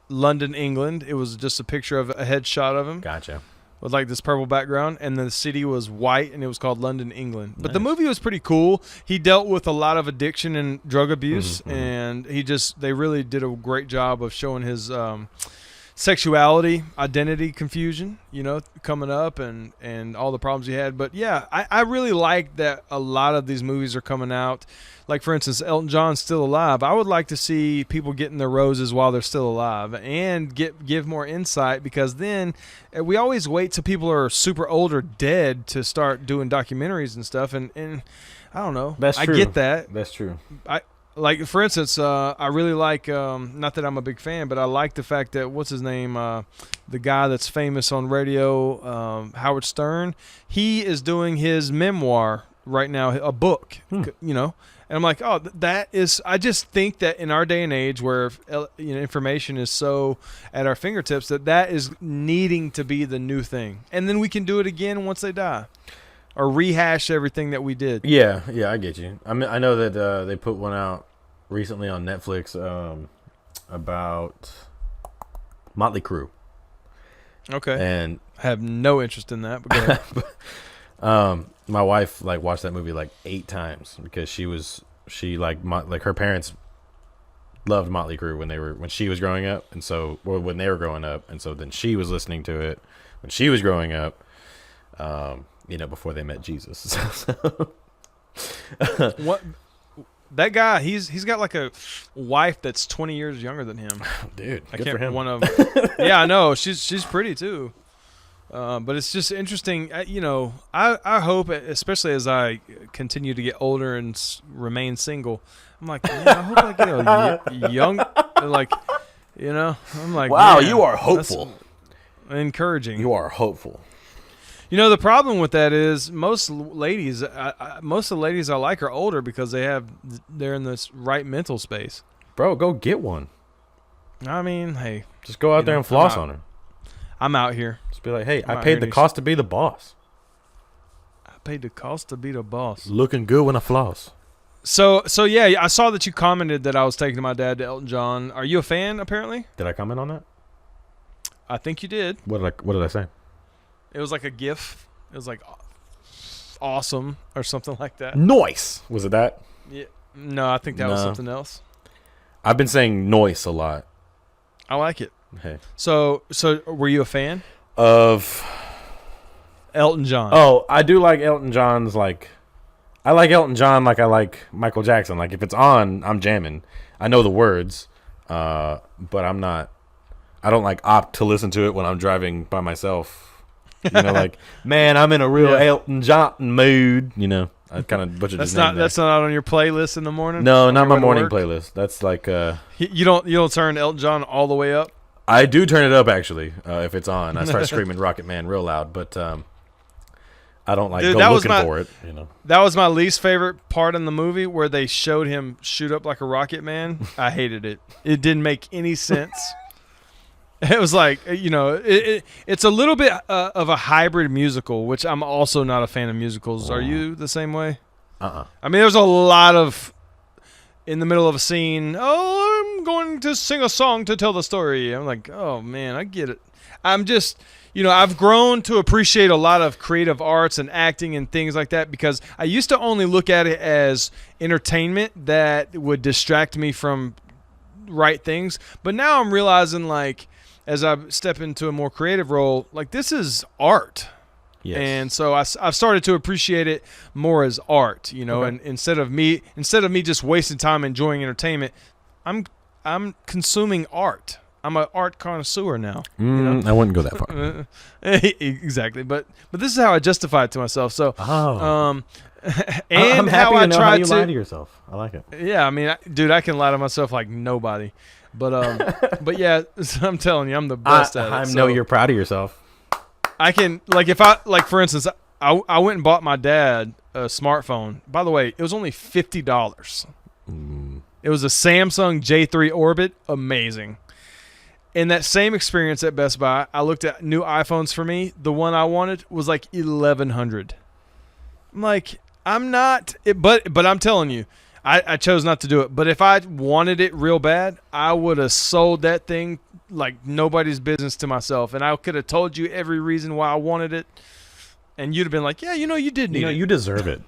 [SPEAKER 1] London, England. It was just a picture of a headshot of him.
[SPEAKER 2] Gotcha.
[SPEAKER 1] With this purple background, and the city was white, and it was called London, England. But the movie was pretty cool. He dealt with a lot of addiction and drug abuse, and they really did a great job of showing his sexuality, identity confusion, coming up, and all the problems he had. But yeah, I really like that a lot of these movies are coming out. Like, for instance, Elton John's still alive. I would like to see people getting their roses while they're still alive and give more insight, because then we always wait till people are super old or dead to start doing documentaries and stuff. And I don't know.
[SPEAKER 2] That's true.
[SPEAKER 1] I get that.
[SPEAKER 2] That's true.
[SPEAKER 1] For instance, I really like, not that I'm a big fan, but I like the fact that, what's his name, the guy that's famous on radio, Howard Stern, he is doing his memoir right now, a book, And I'm like, I just think that in our day and age where information is so at our fingertips, that is needing to be the new thing. And then we can do it again once they die. Or rehash everything that we did.
[SPEAKER 2] Yeah, I get you. I mean, I know that they put one out recently on Netflix about Motley Crue.
[SPEAKER 1] Okay.
[SPEAKER 2] And
[SPEAKER 1] I have no interest in that. But go ahead.
[SPEAKER 2] my wife like watched that movie like 8 times because she like her parents loved Motley Crue when she was growing up, and so when they were growing up, and so then she was listening to it when she was growing up, before they met Jesus.
[SPEAKER 1] What? That guy, he's got like a wife that's 20 years younger than him.
[SPEAKER 2] Dude,
[SPEAKER 1] I
[SPEAKER 2] good
[SPEAKER 1] can't
[SPEAKER 2] for him.
[SPEAKER 1] one of. Yeah, I know she's pretty too. But it's just interesting. I hope, especially as I continue to get older and remain single, I'm like, man, I hope I get a young, like, I'm like,
[SPEAKER 2] wow,
[SPEAKER 1] man,
[SPEAKER 2] you are hopeful.
[SPEAKER 1] Encouraging.
[SPEAKER 2] You are hopeful.
[SPEAKER 1] The problem with that is most ladies, most of the ladies I like are older because they're in this right mental space.
[SPEAKER 2] Bro, go get one.
[SPEAKER 1] I mean, hey,
[SPEAKER 2] just go out there and floss on her.
[SPEAKER 1] I'm out here.
[SPEAKER 2] Just be like, hey, I paid the cost to be the boss.
[SPEAKER 1] I paid the cost to be the boss.
[SPEAKER 2] Looking good when I floss.
[SPEAKER 1] So yeah, I saw that you commented that I was taking my dad to Elton John. Are you a fan? Apparently.
[SPEAKER 2] Did I comment on that?
[SPEAKER 1] I think you did.
[SPEAKER 2] What did I say?
[SPEAKER 1] It was like a GIF. It was like awesome or something like that.
[SPEAKER 2] Noise. Was it that?
[SPEAKER 1] Yeah. No, I think that was something else.
[SPEAKER 2] I've been saying noise a lot.
[SPEAKER 1] I like it.
[SPEAKER 2] Hey.
[SPEAKER 1] So were you a fan
[SPEAKER 2] of
[SPEAKER 1] Elton John?
[SPEAKER 2] Oh, I do like Elton John's like. I like Elton John like I like Michael Jackson. Like if it's on, I'm jamming. I know the words, but I'm not. I don't like opt to listen to it when I'm driving by myself. Like, man, I'm in a real Elton John mood. I kind of butchered his name.
[SPEAKER 1] That's not on your playlist in the morning.
[SPEAKER 2] No, not my morning playlist. That's like
[SPEAKER 1] you don't turn Elton John all the way up.
[SPEAKER 2] I do turn it up actually if it's on. I start screaming Rocket Man real loud, but I don't like go looking for it.
[SPEAKER 1] That was my least favorite part in the movie where they showed him shoot up like a rocket man. I hated it. It didn't make any sense. It was like, it's a little bit of a hybrid musical, which I'm also not a fan of musicals. Are you the same way? I mean, there's a lot of, in the middle of a scene, I'm going to sing a song to tell the story. I'm like, oh, man, I get it. I'm just, I've grown to appreciate a lot of creative arts and acting and things like that because I used to only look at it as entertainment that would distract me from right things. But now I'm realizing, like, as I step into a more creative role, like this is art. Yes. And so I've started to appreciate it more as art, okay. And instead of me just wasting time enjoying entertainment, I'm consuming art. I'm an art connoisseur now.
[SPEAKER 2] I wouldn't go that far.
[SPEAKER 1] Exactly, but this is how I justify it to myself. So,
[SPEAKER 2] and
[SPEAKER 1] I'm
[SPEAKER 2] happy
[SPEAKER 1] how
[SPEAKER 2] to know
[SPEAKER 1] I try
[SPEAKER 2] how you lie to yourself. I like it.
[SPEAKER 1] Yeah, I mean, dude, I can lie to myself like nobody. But yeah, I'm telling you, I'm the best at it.
[SPEAKER 2] I know you're proud of yourself.
[SPEAKER 1] I can, like, if I, like, for instance, I went and bought my dad a smartphone. By the way, it was only $50. It was a Samsung J3 Orbit. Amazing. In that same experience at Best Buy, I looked at new iPhones for me. The one I wanted was like $1,100. I'm like, I'm not, but I'm telling you, I chose not to do it. But if I wanted it real bad, I would have sold that thing like nobody's business to myself. And I could have told you every reason why I wanted it. And you'd have been like, yeah, you did need it.
[SPEAKER 2] You deserve it.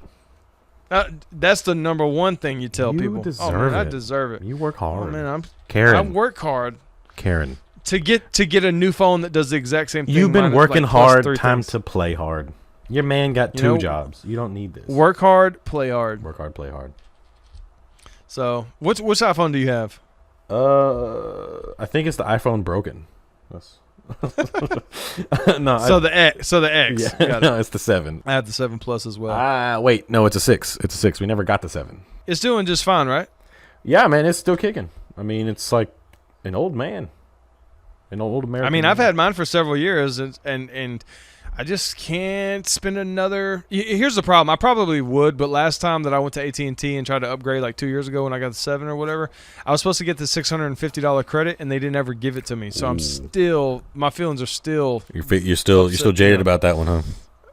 [SPEAKER 1] That's the number one thing you tell people.
[SPEAKER 2] You deserve it.
[SPEAKER 1] I deserve it.
[SPEAKER 2] You work hard.
[SPEAKER 1] Oh, man,
[SPEAKER 2] Karen.
[SPEAKER 1] I work hard.
[SPEAKER 2] Karen.
[SPEAKER 1] To get a new phone that does the exact same thing.
[SPEAKER 2] You've been working hard. Time to play hard. Your man got two jobs. You don't need this.
[SPEAKER 1] Work hard, play hard.
[SPEAKER 2] Work hard, play hard.
[SPEAKER 1] So, which iPhone do you have?
[SPEAKER 2] I think it's the iPhone broken. No.
[SPEAKER 1] The X.
[SPEAKER 2] Yeah. No, it's the 7.
[SPEAKER 1] I have the 7 Plus as well.
[SPEAKER 2] Wait, no, it's a 6. It's a 6. We never got the 7.
[SPEAKER 1] It's doing just fine, right?
[SPEAKER 2] Yeah, man, it's still kicking. I mean, it's like an old man, an old American.
[SPEAKER 1] I mean, I've had mine for several years, and I just can't spend another. Here's the problem. I probably would, but last time that I went to AT&T and tried to upgrade like 2 years ago when I got the 7 or whatever, I was supposed to get the $650 credit, and they didn't ever give it to me. So my feelings are still.
[SPEAKER 2] You're still jaded about that one, huh?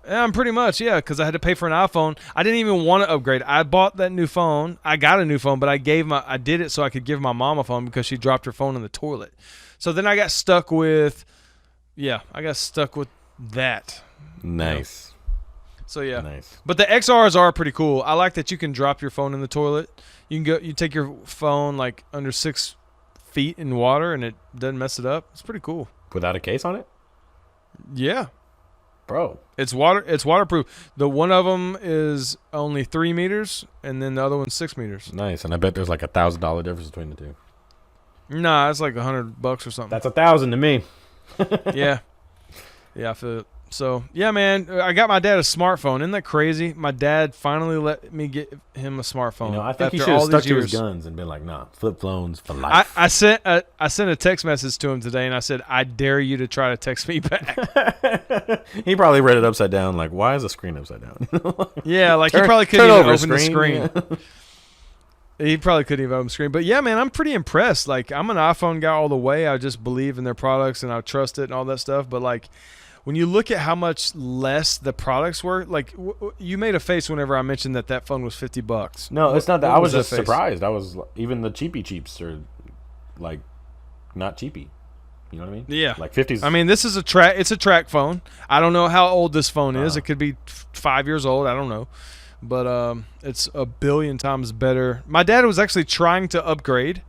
[SPEAKER 1] I'm pretty much, yeah, because I had to pay for an iPhone. I didn't even want to upgrade. I bought that new phone. I got a new phone, but I did it so I could give my mom a phone because she dropped her phone in the toilet. So then I got stuck with that.
[SPEAKER 2] Nice.
[SPEAKER 1] So yeah.
[SPEAKER 2] Nice.
[SPEAKER 1] But the XRs are pretty cool. I like that you can drop your phone in the toilet. You take your phone like under 6 feet in water and it doesn't mess it up. It's pretty cool.
[SPEAKER 2] Without a case on it?
[SPEAKER 1] Yeah.
[SPEAKER 2] Bro.
[SPEAKER 1] It's waterproof. The one of them is only 3 meters and then the other one's 6 meters.
[SPEAKER 2] Nice. And I bet there's like $1,000 difference between the two.
[SPEAKER 1] Nah, it's like $100 or something.
[SPEAKER 2] That's $1,000 to me.
[SPEAKER 1] Yeah. Yeah, I feel it. So, yeah, man, I got my dad a smartphone. Isn't that crazy? My dad finally let me get him a smartphone.
[SPEAKER 2] You know, I think he
[SPEAKER 1] after
[SPEAKER 2] should have
[SPEAKER 1] all
[SPEAKER 2] stuck
[SPEAKER 1] these
[SPEAKER 2] to his
[SPEAKER 1] years.
[SPEAKER 2] guns and been like, nah, flip phones for life.
[SPEAKER 1] I sent a text message to him today, and I said, I dare you to try to text me back.
[SPEAKER 2] He probably read it upside down, like, why is the screen upside down?
[SPEAKER 1] Yeah, like he
[SPEAKER 2] Turn-
[SPEAKER 1] probably couldn't
[SPEAKER 2] turn
[SPEAKER 1] even
[SPEAKER 2] over
[SPEAKER 1] open the
[SPEAKER 2] screen.
[SPEAKER 1] screen. He probably couldn't even open the screen. But, yeah, man, I'm pretty impressed. Like, I'm an iPhone guy all the way. I just believe in their products, and I trust it and all that stuff. But, like, when you look at how much less the products were, like you made a face whenever I mentioned that phone was $50.
[SPEAKER 2] No, it's not that.
[SPEAKER 1] What
[SPEAKER 2] I was
[SPEAKER 1] that
[SPEAKER 2] just
[SPEAKER 1] face?
[SPEAKER 2] surprised. I was even the cheapies are like not cheapy. You know what I mean?
[SPEAKER 1] Yeah.
[SPEAKER 2] Like 50s.
[SPEAKER 1] I mean, this is it's a track phone. I don't know how old this phone is.
[SPEAKER 2] Uh-huh.
[SPEAKER 1] It could be 5 years old. I don't know. But it's a billion times better. My dad was actually trying to upgrade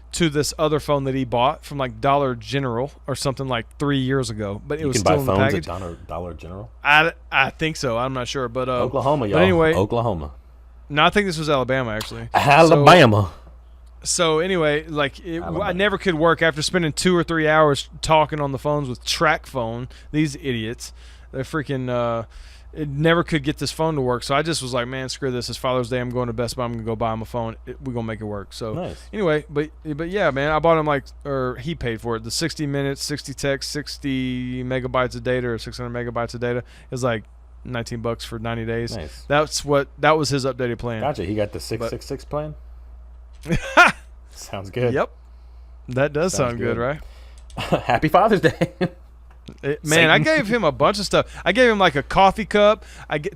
[SPEAKER 1] to this other phone that he bought from like Dollar General or something like 3 years ago, but it
[SPEAKER 2] you
[SPEAKER 1] was
[SPEAKER 2] can
[SPEAKER 1] still
[SPEAKER 2] buy
[SPEAKER 1] in the
[SPEAKER 2] phones
[SPEAKER 1] package.
[SPEAKER 2] at Dollar General.
[SPEAKER 1] I think so. I'm not sure, but
[SPEAKER 2] Oklahoma, y'all.
[SPEAKER 1] But anyway,
[SPEAKER 2] Oklahoma.
[SPEAKER 1] no, I think this was Alabama actually.
[SPEAKER 2] Alabama.
[SPEAKER 1] So anyway, like
[SPEAKER 2] Alabama.
[SPEAKER 1] I never could work after spending 2 or 3 hours talking on the phones with TrackPhone. These idiots, they're freaking. It never could get this phone to work. So I just was like, man, screw this. It's Father's Day. I'm going to Best Buy. I'm gonna go buy him a phone. We're gonna make it work. So
[SPEAKER 2] Nice.
[SPEAKER 1] anyway, but yeah, man, I bought him he paid for it. The 60 minutes, 60 text, 60 megabytes of data or 600 megabytes of data is like $19 for 90 days.
[SPEAKER 2] Nice.
[SPEAKER 1] That was his updated plan.
[SPEAKER 2] Gotcha. He got the 666 plan. Sounds good.
[SPEAKER 1] Yep. That does sound good,
[SPEAKER 2] good.
[SPEAKER 1] right?
[SPEAKER 2] Happy Father's Day.
[SPEAKER 1] Man, I gave him a bunch of stuff. I gave him like a coffee cup.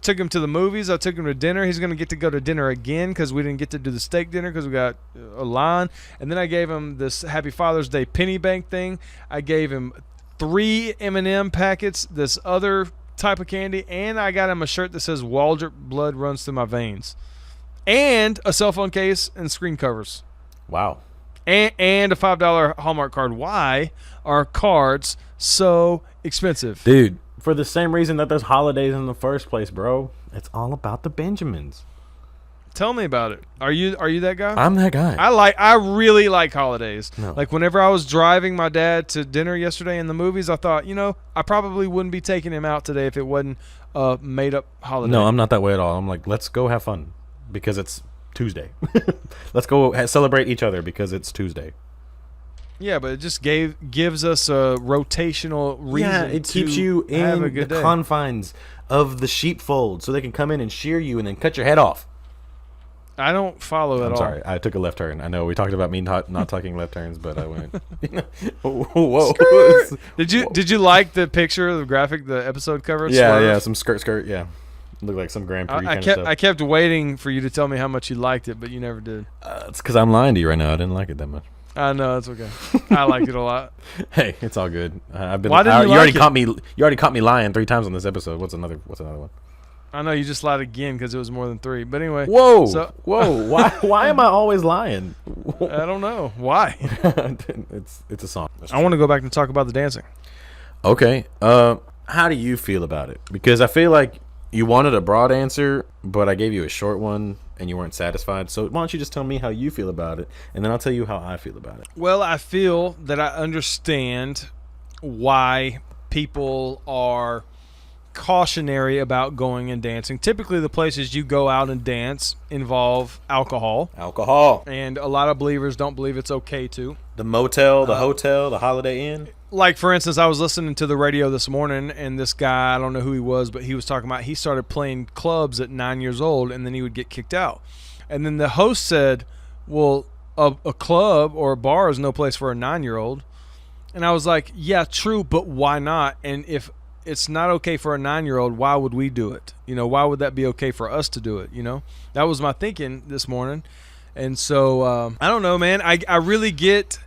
[SPEAKER 1] Took him to the movies. I took him to dinner. He's going to get to go to dinner again because we didn't get to do the steak dinner because we got a line. And then I gave him this Happy Father's Day penny bank thing. I gave him 3 M&M packets, this other type of candy, and I got him a shirt that says Waldrop blood runs through my veins, and a cell phone case and screen covers.
[SPEAKER 2] Wow.
[SPEAKER 1] And a $5 Hallmark card. Why are cards so expensive?
[SPEAKER 2] Dude, for the same reason that there's holidays in the first place, bro. It's all about the Benjamins.
[SPEAKER 1] Tell me about it. Are you that guy?
[SPEAKER 2] I'm that guy.
[SPEAKER 1] I really like holidays.
[SPEAKER 2] No.
[SPEAKER 1] Like whenever I was driving my dad to dinner yesterday in the movies, I thought, I probably wouldn't be taking him out today if it wasn't a made up holiday.
[SPEAKER 2] No, I'm not that way at all. I'm like, let's go have fun because it's Tuesday. Let's go celebrate each other because it's Tuesday.
[SPEAKER 1] Yeah, but it just gives us a rotational reason.
[SPEAKER 2] Yeah, it keeps you
[SPEAKER 1] have
[SPEAKER 2] in
[SPEAKER 1] a good
[SPEAKER 2] the
[SPEAKER 1] day.
[SPEAKER 2] confines of the sheepfold so they can come in and shear you and then cut your head off.
[SPEAKER 1] I don't follow at
[SPEAKER 2] I'm
[SPEAKER 1] all.
[SPEAKER 2] sorry. I took a left turn. I know we talked about me not taking left turns, but I went. Whoa.
[SPEAKER 1] Did you like the picture, the graphic, the episode cover?
[SPEAKER 2] Yeah,
[SPEAKER 1] Swerve?
[SPEAKER 2] yeah. Some skirt. Yeah. Looked like some Grand Prix
[SPEAKER 1] I
[SPEAKER 2] kind of
[SPEAKER 1] kept
[SPEAKER 2] stuff.
[SPEAKER 1] I kept waiting for you to tell me how much you liked it, but you never did.
[SPEAKER 2] It's because I'm lying to you right now. I didn't like it that much.
[SPEAKER 1] I know, it's okay. I liked it a lot.
[SPEAKER 2] Hey, it's all good. I've been.
[SPEAKER 1] Why didn't you
[SPEAKER 2] already
[SPEAKER 1] like it?
[SPEAKER 2] caught me. You already caught me lying 3 times on this episode. What's another one?
[SPEAKER 1] I know you just lied again because it was more than 3. But anyway,
[SPEAKER 2] Whoa,
[SPEAKER 1] So-
[SPEAKER 2] whoa! Why am I always lying?
[SPEAKER 1] I don't know why.
[SPEAKER 2] it's a song.
[SPEAKER 1] I want to go back and talk about the dancing.
[SPEAKER 2] Okay. How do you feel about it? Because I feel like you wanted a broad answer, but I gave you a short one, and you weren't satisfied. So why don't you just tell me how you feel about it, and then I'll tell you how I feel about it.
[SPEAKER 1] Well, I feel that I understand why people are cautionary about going and dancing. Typically, the places you go out and dance involve alcohol,
[SPEAKER 2] Alcohol.
[SPEAKER 1] and a lot of believers don't believe it's okay to.
[SPEAKER 2] The motel, the hotel, the Holiday Inn.
[SPEAKER 1] Like, for instance, I was listening to the radio this morning, and this guy, I don't know who he was, but he was talking about he started playing clubs at 9 years old, and then he would get kicked out. And then the host said, well, a club or a bar is no place for a 9-year-old. And I was like, yeah, true, but why not? And if it's not okay for a 9-year-old, why would we do it? Why would that be okay for us to do it? That was my thinking this morning. And so, I don't know, man. I really get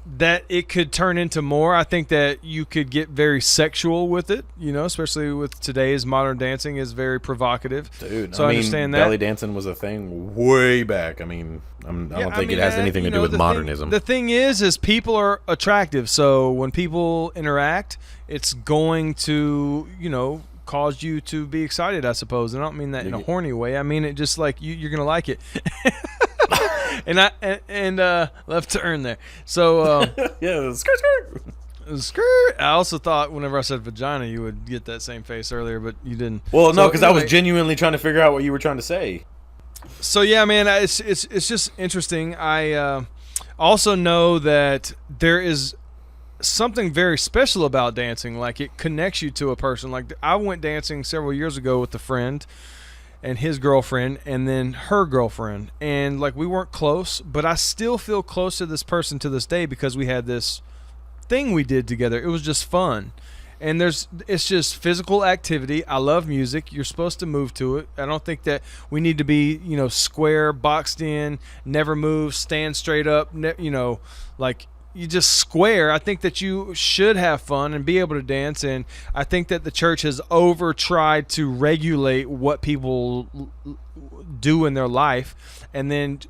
[SPEAKER 1] that it could turn into more. I think that you could get very sexual with it, especially with today's modern dancing is very provocative.
[SPEAKER 2] Dude,
[SPEAKER 1] so
[SPEAKER 2] I
[SPEAKER 1] I
[SPEAKER 2] mean,
[SPEAKER 1] understand that.
[SPEAKER 2] belly dancing was a thing way back. I mean, I don't think it has anything to do with modernism.
[SPEAKER 1] The thing is people are attractive. So when people interact, it's going to, cause you to be excited, I suppose. And I don't mean that in a horny way. I mean it just like you're going to like it. and left turn there. So
[SPEAKER 2] yeah, skirt.
[SPEAKER 1] skirt. I also thought whenever I said vagina, you would get that same face earlier, but you didn't.
[SPEAKER 2] Well, no, because I was genuinely trying to figure out what you were trying to say.
[SPEAKER 1] So yeah, man, it's just interesting. I also know that there is something very special about dancing. Like it connects you to a person. Like I went dancing several years ago with a friend and his girlfriend and then her girlfriend, and like we weren't close, but I still feel close to this person to this day because we had this thing we did together. It was just fun. And it's just physical activity. I love music. You're supposed to move to it. I don't think that we need to be, square, boxed in, never move, stand straight up, like you just square. I think that you should have fun and be able to dance. And I think that the church has tried to regulate what people do in their life. And then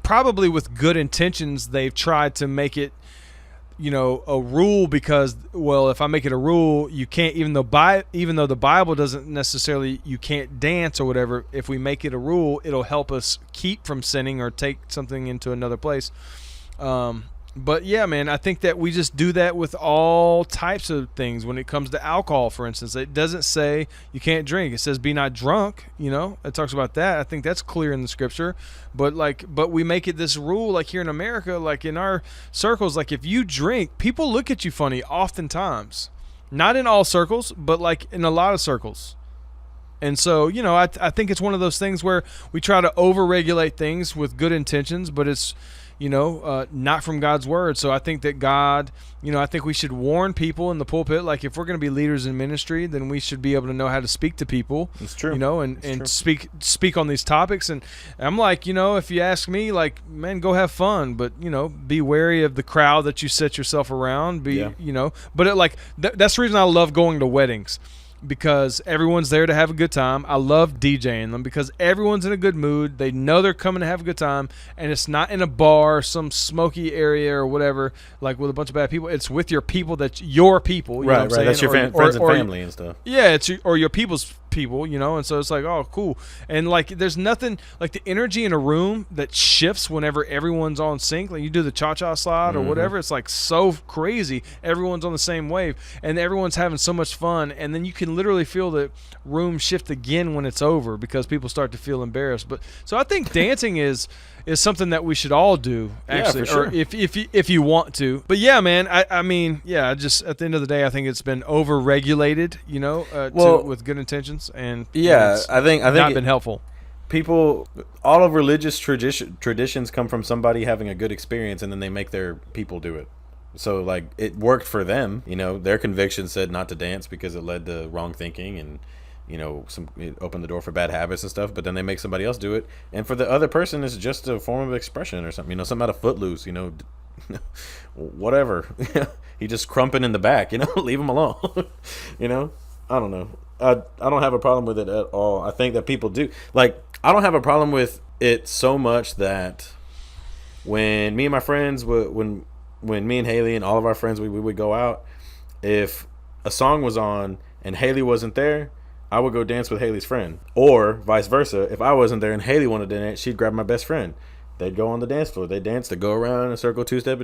[SPEAKER 1] probably with good intentions, they've tried to make it, a rule because, well, if I make it a rule, you can't, even though the Bible doesn't necessarily, you can't dance or whatever. If we make it a rule, it'll help us keep from sinning or take something into another place. But yeah, man, I think that we just do that with all types of things. When it comes to alcohol, for instance, it doesn't say you can't drink. It says be not drunk. It talks about that. I think that's clear in the scripture. But we make it this rule, like here in America, like in our circles, like if you drink, people look at you funny oftentimes. Not in all circles, but like in a lot of circles. And so, I think it's one of those things where we try to over-regulate things with good intentions, but it's not from God's word. So I think that God, I think we should warn people in the pulpit. Like if we're going to be leaders in ministry, then we should be able to know how to speak to people.
[SPEAKER 2] It's true.
[SPEAKER 1] And speak on these topics. And I'm like, if you ask me, like, man, go have fun, but be wary of the crowd that you set yourself around. But that's the reason I love going to weddings. Because everyone's there to have a good time. I love DJing them because everyone's in a good mood. They know they're coming to have a good time, and it's not in a bar, some smoky area or whatever, like with a bunch of bad people. It's with your people. That's your people. You know what I'm saying?
[SPEAKER 2] That's your friends and family and stuff.
[SPEAKER 1] Yeah, it's your people's people, and so it's like, oh, cool. And like there's nothing like the energy in a room that shifts whenever everyone's on sync. Like you do the cha-cha slide or whatever, it's like so crazy. Everyone's on the same wave and everyone's having so much fun, and then you can literally feel the room shift again when it's over because people start to feel embarrassed. But so I think dancing is something that we should all do, actually,
[SPEAKER 2] yeah, for sure.
[SPEAKER 1] Or if you want to. But yeah, man, I mean, yeah, just at the end of the day, I think it's been over-regulated, with good intentions, and
[SPEAKER 2] I think
[SPEAKER 1] not been helpful.
[SPEAKER 2] People, all of religious traditions come from somebody having a good experience, and then they make their people do it. So like it worked for them, their conviction said not to dance because it led to wrong thinking and it opened the door for bad habits and stuff, but then they make somebody else do it. And for the other person, it's just a form of expression or something, something out of Footloose, whatever. He just crumping in the back, leave him alone. I don't know. I don't have a problem with it at all. I think that people do. Like, I don't have a problem with it so much that when me and my friends, when me and Haley and all of our friends, we would go out, if a song was on and Haley wasn't there, I would go dance with Haley's friend. Or vice versa. If I wasn't there and Haley wanted to dance, she'd grab my best friend. They'd go on the dance floor. They'd dance. They'd go around in a circle, two-step,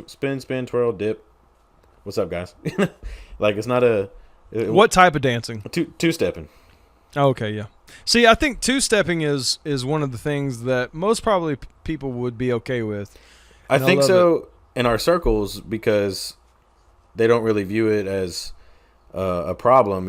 [SPEAKER 2] spin, twirl, dip. What's up, guys? Like, it's not a...
[SPEAKER 1] What type of dancing?
[SPEAKER 2] Two-stepping.
[SPEAKER 1] Okay, yeah. See, I think two-stepping is one of the things that most probably people would be okay with.
[SPEAKER 2] I think so in our circles because they don't really view it as a problem.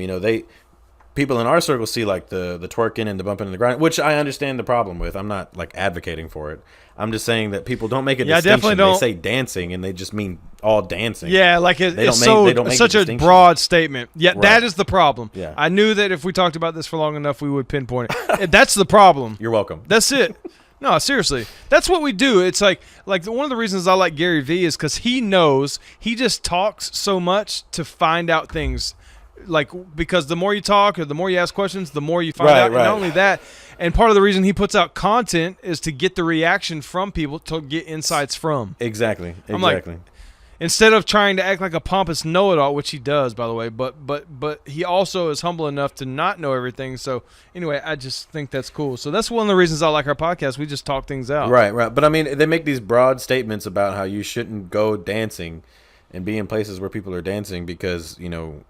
[SPEAKER 2] People in our circle see like the twerking and the bumping and the grinding, which I understand the problem with. I'm not like advocating for it. I'm just saying that people don't make a distinction.
[SPEAKER 1] Definitely don't.
[SPEAKER 2] They say dancing and they just mean all dancing.
[SPEAKER 1] Yeah, like it's such a broad statement. Yeah, right. That is the problem.
[SPEAKER 2] Yeah.
[SPEAKER 1] I knew that if we talked about this for long enough, we would pinpoint it. That's the problem.
[SPEAKER 2] You're welcome.
[SPEAKER 1] That's it. No, seriously, that's what we do. It's like one of the reasons I like Gary Vee is because he knows he just talks so much to find out things. Like, because the more you talk or the more you ask questions, the more you find out. And not only that, and part of the reason he puts out content is to get the reaction from people, to get insights from.
[SPEAKER 2] Exactly.
[SPEAKER 1] I'm like, instead of trying to act like a pompous know-it-all, which he does, by the way, but he also is humble enough to not know everything. So anyway, I just think that's cool. So that's one of the reasons I like our podcast. We just talk things out.
[SPEAKER 2] Right. But I mean, they make these broad statements about how you shouldn't go dancing and be in places where people are dancing because, you know,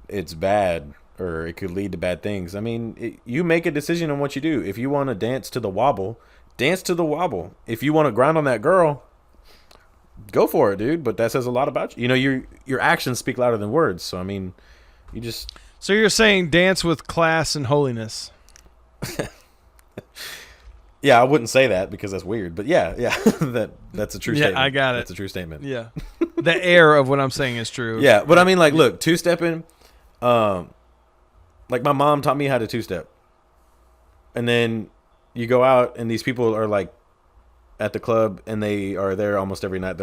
[SPEAKER 2] it's bad or it could lead to bad things. I mean, you make a decision on what you do. If you want to dance to the wobble, dance to the wobble. If you want to grind on that girl, go for it, dude. But that says a lot about you. You know, your actions speak louder than words. So I mean, you just.
[SPEAKER 1] So you're saying dance with class and holiness.
[SPEAKER 2] Yeah, I wouldn't say that because that's weird. But yeah, that's a true statement.
[SPEAKER 1] Yeah, I got it.
[SPEAKER 2] That's a true statement.
[SPEAKER 1] Yeah, the air of what I'm saying is true.
[SPEAKER 2] Yeah, but I mean, like, look, two-stepping. Like my mom taught me how to two-step, and then you go out and these people are like at the club and they are there almost every night.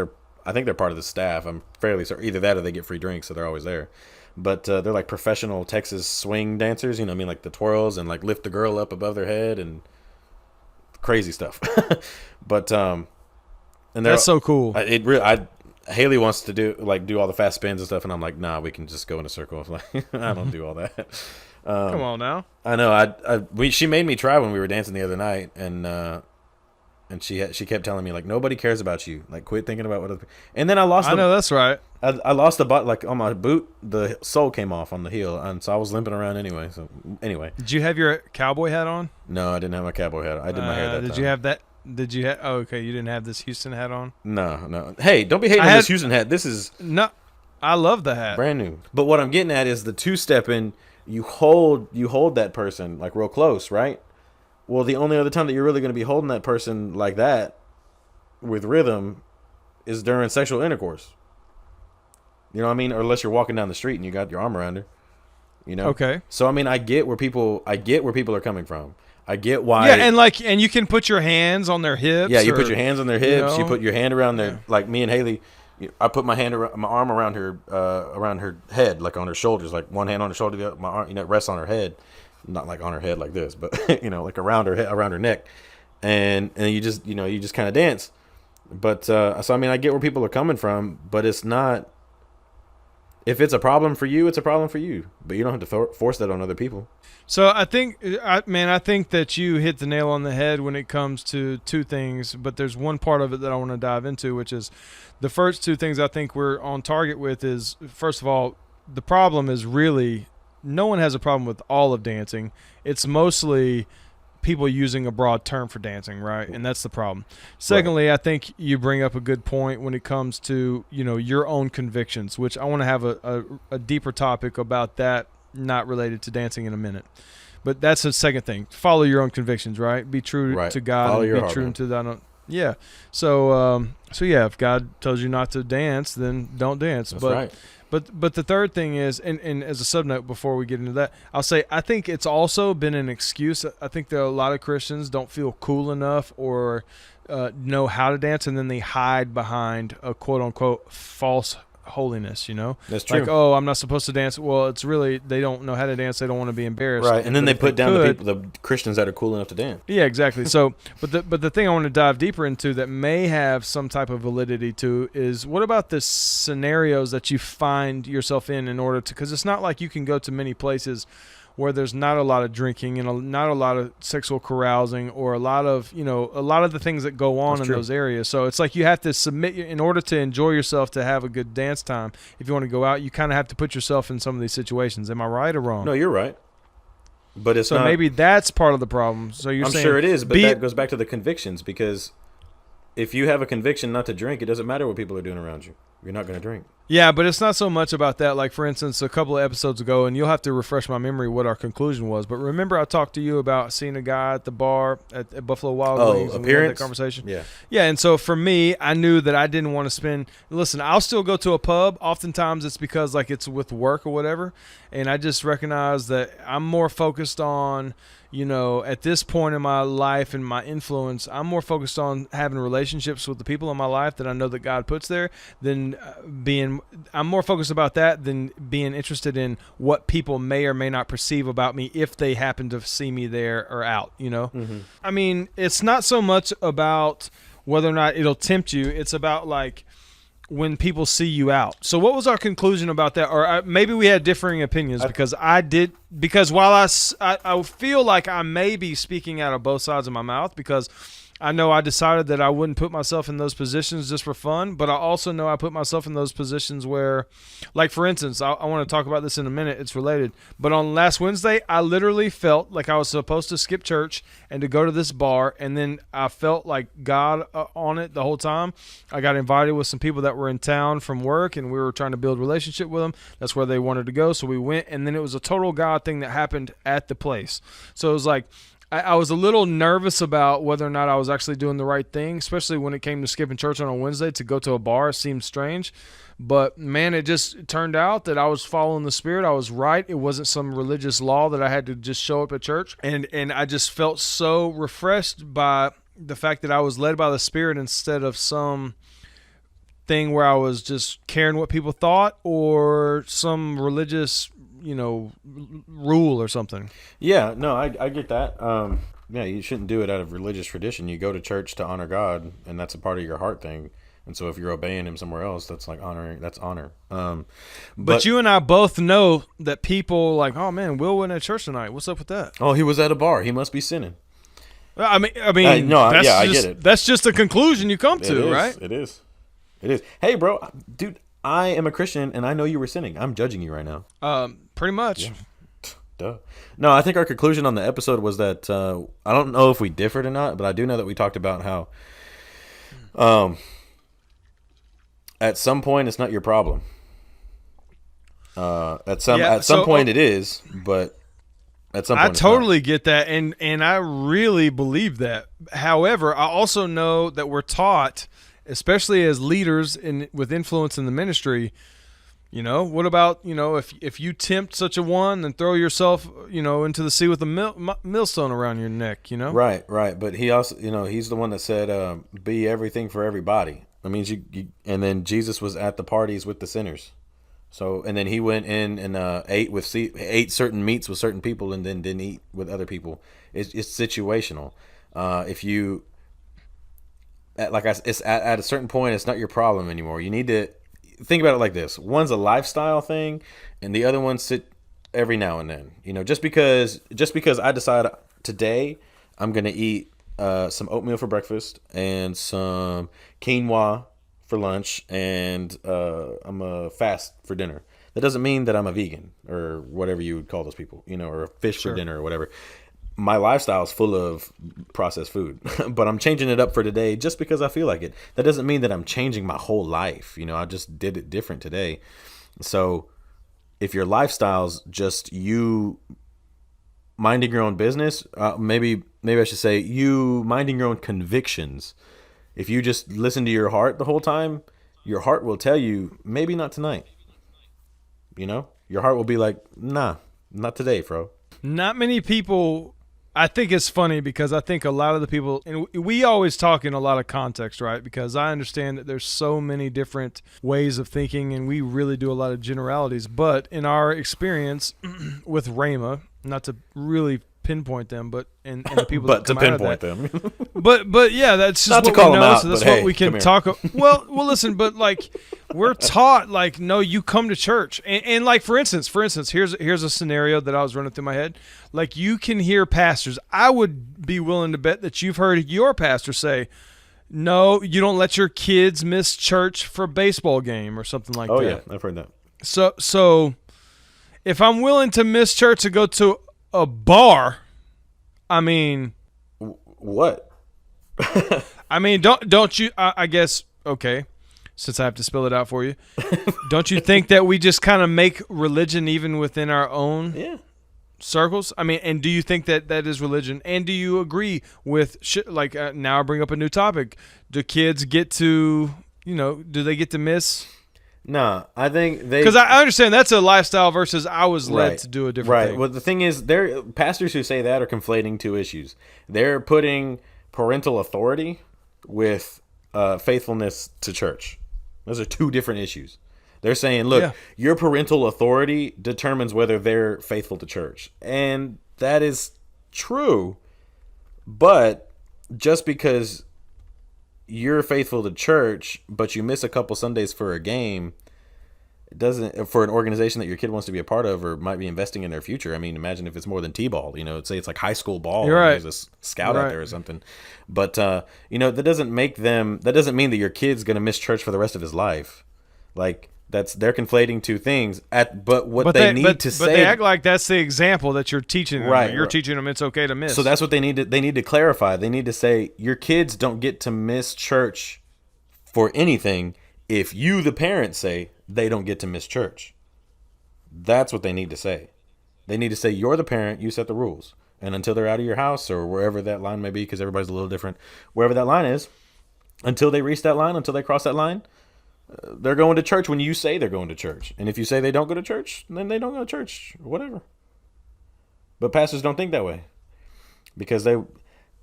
[SPEAKER 2] I think they're part of the staff. I'm fairly certain. Either that or they get free drinks, so they're always there. But they're like professional Texas swing dancers. You know what I mean? Like the twirls and like lift the girl up above their head and crazy stuff. But and
[SPEAKER 1] that's so cool.
[SPEAKER 2] Haley wants to do all the fast spins and stuff, and I'm like, nah, we can just go in a circle. Like, I don't do all that.
[SPEAKER 1] Come on now.
[SPEAKER 2] I know. She made me try when we were dancing the other night, and she kept telling me like, nobody cares about you. Like, quit thinking about what other. And then I lost.
[SPEAKER 1] I know that's right.
[SPEAKER 2] I lost the butt, like on my boot. The sole came off on the heel, and so I was limping around anyway. So anyway.
[SPEAKER 1] Did you have your cowboy hat on?
[SPEAKER 2] No, I didn't have my cowboy hat. I did my hair that time.
[SPEAKER 1] Did you have that? Did you have? Oh, okay. You didn't have this Houston hat on.
[SPEAKER 2] No. Hey, don't be hating on this Houston hat. This is
[SPEAKER 1] no. I love the hat.
[SPEAKER 2] Brand new. But what I'm getting at is the two-stepping. You hold that person like real close, right? Well, the only other time that you're really going to be holding that person like that with rhythm is during sexual intercourse. You know what I mean? Or unless you're walking down the street and you got your arm around her. You know?
[SPEAKER 1] Okay.
[SPEAKER 2] So I mean, I get where people are coming from. I get why.
[SPEAKER 1] Yeah, and you can put your hands on their hips.
[SPEAKER 2] Yeah, you put your hands on their hips.
[SPEAKER 1] You know?
[SPEAKER 2] You put your hand around their like me and Haley. I put my arm around her head, like on her shoulders, like one hand on her shoulder, the other, my arm, rests on her head, not like on her head like this, but like around her head, around her neck, and you just kind of dance. But so I mean, I get where people are coming from, but it's not. If it's a problem for you, it's a problem for you, but you don't have to force that on other people.
[SPEAKER 1] So I think that you hit the nail on the head when it comes to two things, but there's one part of it that I want to dive into, which is the first two things I think we're on target with is, first of all, the problem is really no one has a problem with all of dancing. It's mostly people using a broad term for dancing, right? And that's the problem. Secondly, right. I think you bring up a good point when it comes to, your own convictions, which I want to have a deeper topic about that, not related to dancing in a minute. But that's the second thing. Follow your own convictions, right? Be true to God.
[SPEAKER 2] Follow your
[SPEAKER 1] be true to that. Yeah. So yeah, if God tells you not to dance, then don't dance.
[SPEAKER 2] That's right.
[SPEAKER 1] But the third thing is, and as a subnote before we get into that, I'll say I think it's also been an excuse. I think that a lot of Christians don't feel cool enough or know how to dance, and then they hide behind a quote-unquote false holiness,
[SPEAKER 2] That's true.
[SPEAKER 1] Like, oh, I'm not supposed to dance. Well, it's really they don't know how to dance. They don't want to be embarrassed.
[SPEAKER 2] Right, and then they put down the Christians that are cool enough to dance.
[SPEAKER 1] Yeah, exactly. So, but the thing I want to dive deeper into that may have some type of validity to is what about the scenarios that you find yourself in order to, because it's not like you can go to many places where there's not a lot of drinking and not a lot of sexual carousing or a lot of the things that go on in those areas. So it's like you have to submit in order to enjoy yourself, to have a good dance time. If you want to go out, you kind of have to put yourself in some of these situations. Am I right or wrong?
[SPEAKER 2] No, you're right. But it's
[SPEAKER 1] so maybe that's part of the problem. So you're saying,
[SPEAKER 2] I'm sure it is, but that goes back to the convictions, because if you have a conviction not to drink, it doesn't matter what people are doing around you. You're not going to drink.
[SPEAKER 1] Yeah, but it's not so much about that. Like, for instance, a couple of episodes ago, and you'll have to refresh my memory what our conclusion was. But remember, I talked to you about seeing a guy at the bar at Buffalo Wild Wings. And
[SPEAKER 2] appearance?
[SPEAKER 1] we had that conversation.
[SPEAKER 2] Yeah.
[SPEAKER 1] Yeah, and so for me, I knew that I didn't want to spend. Listen, I'll still go to a pub. Oftentimes, it's because like it's with work or whatever, and I just recognize that I'm more focused on. At this point in my life and my influence, I'm more focused on having relationships with the people in my life that I know that God puts there than I'm more focused about that than being interested in what people may or may not perceive about me if they happen to see me there or out,
[SPEAKER 2] Mm-hmm.
[SPEAKER 1] I mean, it's not so much about whether or not it'll tempt you. It's about like, when people see you out. So what was our conclusion about that? Or maybe we had differing opinions because while I feel like I may be speaking out of both sides of my mouth because I know I decided that I wouldn't put myself in those positions just for fun, but I also know I put myself in those positions where, like for instance, I want to talk about this in a minute, it's related, but on last Wednesday, I literally felt like I was supposed to skip church and to go to this bar, and then I felt like God on it the whole time. I got invited with some people that were in town from work, and we were trying to build a relationship with them. That's where they wanted to go, so we went, and then it was a total God thing that happened at the place. So it was like, I was a little nervous about whether or not I was actually doing the right thing, especially when it came to skipping church on a Wednesday to go to a bar. It seemed strange. But, man, it just turned out that I was following the Spirit. I was right. It wasn't some religious law that I had to just show up at church. And I just felt so refreshed by the fact that I was led by the Spirit instead of some thing where I was just caring what people thought or some religious rule or something.
[SPEAKER 2] Yeah, no, I get that. Yeah, you shouldn't do it out of religious tradition. You go to church to honor God, and that's a part of your heart thing. And so if you're obeying him somewhere else, that's like honoring. That's honor.
[SPEAKER 1] But you and I both know that people like, oh man, Will went at church tonight. What's up with that?
[SPEAKER 2] Oh, he was at a bar. He must be sinning.
[SPEAKER 1] I mean,
[SPEAKER 2] I get it.
[SPEAKER 1] That's just a conclusion you come to, right?
[SPEAKER 2] It is. Hey, bro, dude, I am a Christian, and I know you were sinning. I'm judging you right now.
[SPEAKER 1] Pretty much.
[SPEAKER 2] Yeah. Duh. No, I think our conclusion on the episode was that I don't know if we differed or not, but I do know that we talked about how at some point it's not your problem. At some point it is, but at some point
[SPEAKER 1] I totally get that, and I really believe that. However, I also know that we're taught, especially as leaders with influence in the ministry, what about, if you tempt such a one, then throw yourself, into the sea with a millstone around your neck,
[SPEAKER 2] Right. But he also, he's the one that said, be everything for everybody. That means and then Jesus was at the parties with the sinners. So, and then he went in and ate certain meats with certain people and then didn't eat with other people. It's situational. If you, it's at a certain point, it's not your problem anymore. You need to think about it like this. One's a lifestyle thing, and the other one's sit every now and then. Just because I decide today I'm gonna eat some oatmeal for breakfast and some quinoa for lunch, and I'm a fast for dinner. That doesn't mean that I'm a vegan or whatever you would call those people, or a fish for dinner or whatever. My lifestyle is full of processed food, but I'm changing it up for today just because I feel like it. That doesn't mean that I'm changing my whole life. I just did it different today. So if your lifestyle's just you minding your own business, maybe I should say you minding your own convictions. If you just listen to your heart the whole time, your heart will tell you, maybe not tonight. Your heart will be like, nah, not today, bro.
[SPEAKER 1] Not many people. I think it's funny because I think a lot of the people, and we always talk in a lot of context, right? Because I understand that there's so many different ways of thinking, and we really do a lot of generalities. But in our experience with Rhema, not to really pinpoint them, but and the people
[SPEAKER 2] but
[SPEAKER 1] that come
[SPEAKER 2] to
[SPEAKER 1] out of
[SPEAKER 2] pinpoint
[SPEAKER 1] that,
[SPEAKER 2] them.
[SPEAKER 1] but yeah, that's just
[SPEAKER 2] Not to
[SPEAKER 1] what
[SPEAKER 2] call
[SPEAKER 1] we
[SPEAKER 2] them
[SPEAKER 1] know.
[SPEAKER 2] out,
[SPEAKER 1] So that's
[SPEAKER 2] but
[SPEAKER 1] what
[SPEAKER 2] hey,
[SPEAKER 1] we can
[SPEAKER 2] come
[SPEAKER 1] talk. Well, listen, but like we're taught, like, no, you come to church, and like for instance, here's a scenario that I was running through my head. Like, you can hear pastors. I would be willing to bet that you've heard your pastor say, "No, you don't let your kids miss church for a baseball game," or something like that.
[SPEAKER 2] Oh yeah, I've heard that.
[SPEAKER 1] So if I'm willing to miss church to go to a bar, I mean,
[SPEAKER 2] what?
[SPEAKER 1] I mean, don't you? I guess, okay. since I have to spell it out for you. Don't you think that we just kind of make religion even within our own circles? I mean, and do you think that that is religion? And do you agree with now I bring up a new topic. Do kids get to, do they get to miss?
[SPEAKER 2] No, I think they...
[SPEAKER 1] Because I understand that's a lifestyle versus I was led to do a different thing.
[SPEAKER 2] Well, the thing is, pastors who say that are conflating two issues. They're putting parental authority with faithfulness to church. Those are two different issues. They're saying, look, your parental authority determines whether they're faithful to church. And that is true. But just because you're faithful to church, but you miss a couple Sundays for a game, it doesn't, for an organization that your kid wants to be a part of or might be investing in their future. I mean, imagine if it's more than T-ball, say it's like high school ball.
[SPEAKER 1] You're right.
[SPEAKER 2] There's a scout out there or something. But, that doesn't mean that your kid's going to miss church for the rest of his life. Like, they're conflating two things. But they
[SPEAKER 1] act like that's the example that you're teaching them. Right. You're teaching them it's okay to miss.
[SPEAKER 2] So that's what they need to clarify. They need to say your kids don't get to miss church for anything if you, the parent, say they don't get to miss church. That's what they need to say. They need to say you're the parent, you set the rules. And until they're out of your house or wherever that line may be, because everybody's a little different, wherever that line is, until they reach that line, until they cross that line, they're going to church when you say they're going to church. And if you say they don't go to church, then they don't go to church or whatever. But pastors don't think that way because and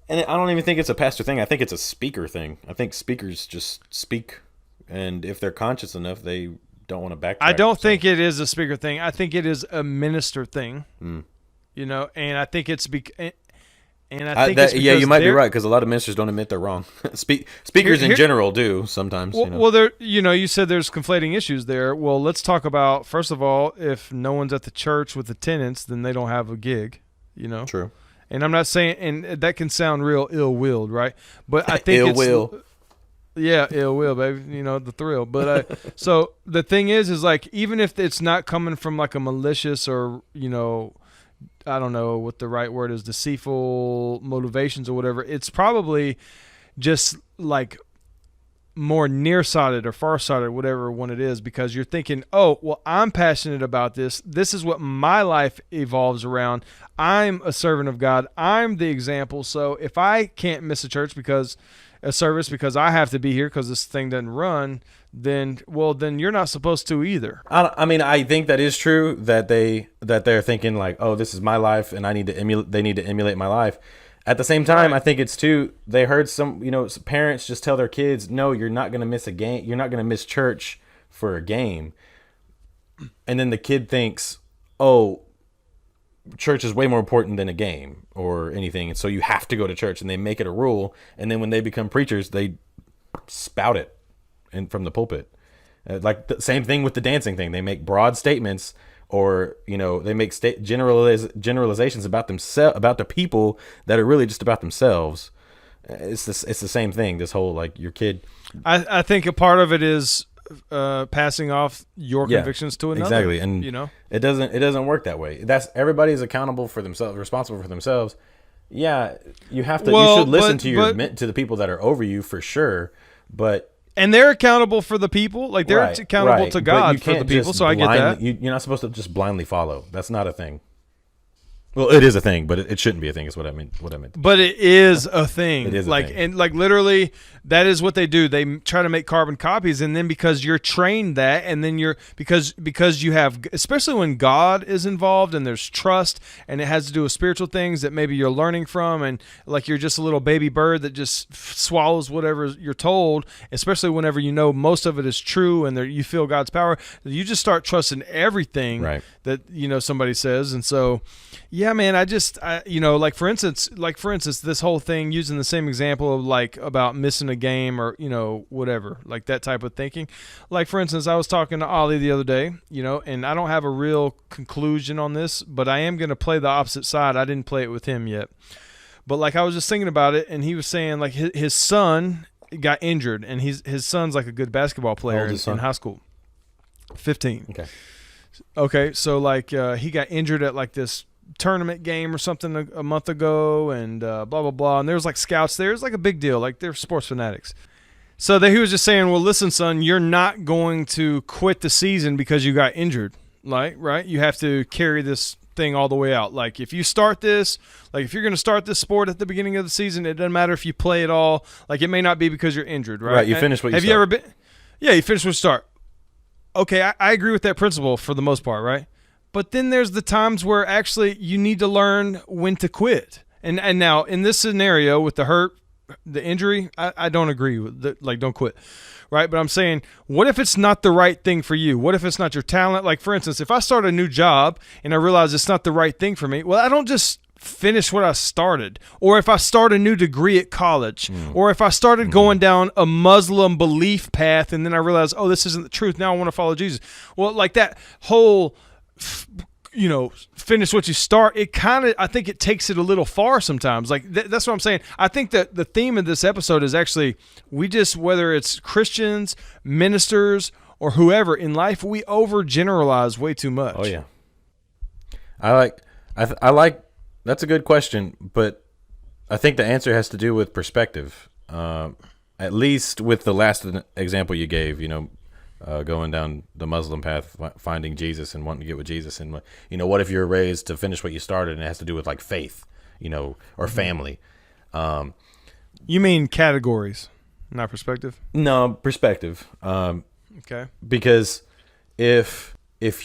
[SPEAKER 2] I don't even think it's a pastor thing. I think it's a speaker thing. I think speakers just speak. And if they're conscious enough, they don't want to backtrack.
[SPEAKER 1] I don't think it is a speaker thing. I think it is a minister thing, and I think it's
[SPEAKER 2] you might be right because a lot of ministers don't admit they're wrong. Speakers in general do sometimes.
[SPEAKER 1] Well, there, you said there's conflating issues there. Well, let's talk about first of all, if no one's at the church with attendance, then they don't have a gig.
[SPEAKER 2] True.
[SPEAKER 1] And I'm not saying, and that can sound real ill-willed, right? But I think
[SPEAKER 2] ill-will.
[SPEAKER 1] Yeah, ill will, baby. The thrill. But so the thing is like even if it's not coming from like a malicious or I don't know what the right word is, deceitful motivations or whatever, it's probably just like more nearsighted or farsighted, whatever one it is, because you're thinking, oh, well, I'm passionate about this. This is what my life evolves around. I'm a servant of God. I'm the example. So if I can't miss a service because I have to be here because this thing doesn't run, then you're not supposed to either.
[SPEAKER 2] I think that is true that they're thinking like, oh, this is my life and they need to emulate my life. At the same time, I think it's too, they heard some parents just tell their kids, no, you're not going to miss a game. You're not going to miss church for a game. And then the kid thinks, oh, church is way more important than a game or anything, and so you have to go to church, and they make it a rule, and then when they become preachers they spout it from the pulpit, like the same thing with the dancing thing. They make broad statements or they make generalizations about themselves, about the people that are really just about themselves. It's the same thing, this whole like your kid.
[SPEAKER 1] I think a part of it is passing off your convictions to another.
[SPEAKER 2] Exactly. And it doesn't work that way. Everybody's accountable for themselves, responsible for themselves. Yeah, you have to. You should listen to the people that are over you for sure.
[SPEAKER 1] And they're accountable for the people, like they're accountable to God for the people. So I get that.
[SPEAKER 2] You're not supposed to just blindly follow. That's not a thing. Well, it is a thing, but it shouldn't be a thing. Is what I meant.
[SPEAKER 1] But it is a thing.
[SPEAKER 2] It is
[SPEAKER 1] like, a thing. And like literally, that is what they do. They try to make carbon copies, and then because you're trained that, and then because you have, especially when God is involved and there's trust, and it has to do with spiritual things that maybe you're learning from, and like you're just a little baby bird that just swallows whatever you're told. Especially whenever most of it is true, and you feel God's power, you just start trusting everything that somebody says, and so. Yeah, man. Like for instance, this whole thing using the same example of like about missing a game or whatever, like that type of thinking. Like for instance, I was talking to Ollie the other day, and I don't have a real conclusion on this, but I am going to play the opposite side. I didn't play it with him yet, but like I was just thinking about it, and he was saying like his son got injured, and his son's like a good basketball player in high school, 15. Okay, so like he got injured at like this tournament game or something a month ago, and blah blah blah, and there's like scouts there. It's like a big deal, like they're sports fanatics. So he was just saying, well, listen, son, you're not going to quit the season because you got injured. Like, right? You have to carry this thing all the way out. Like, if you start this, like, if you're going to start this sport at the beginning of the season, it doesn't matter if you play at all. Like, it may not be because you're injured, right?
[SPEAKER 2] Right, you finish what you
[SPEAKER 1] start. Have you ever been? Yeah, you finish what you start. Okay, I agree with that principle for the most part, right? But then there's the times where actually you need to learn when to quit. And now, in this scenario with the hurt, the injury, I don't agree with it. Like, don't quit, right? But I'm saying, what if it's not the right thing for you? What if it's not your talent? Like, for instance, if I start a new job and I realize it's not the right thing for me, well, I don't just finish what I started. Or if I start a new degree at college, or if I started going down a Muslim belief path and then I realize, oh, this isn't the truth, now I want to follow Jesus. Well, like that whole finish what you start, it kind of, I think it takes it a little far sometimes. Like, that's what I'm saying. I think that the theme of this episode is actually, whether it's Christians, ministers, or whoever in life, we overgeneralize way too much.
[SPEAKER 2] Oh, yeah. I like, that's a good question, but I think the answer has to do with perspective. At least with the last example you gave, going down the Muslim path, finding Jesus and wanting to get with Jesus. And, what if you're raised to finish what you started and it has to do with like faith, or family?
[SPEAKER 1] You mean categories, not perspective?
[SPEAKER 2] No, perspective.
[SPEAKER 1] Okay.
[SPEAKER 2] Because if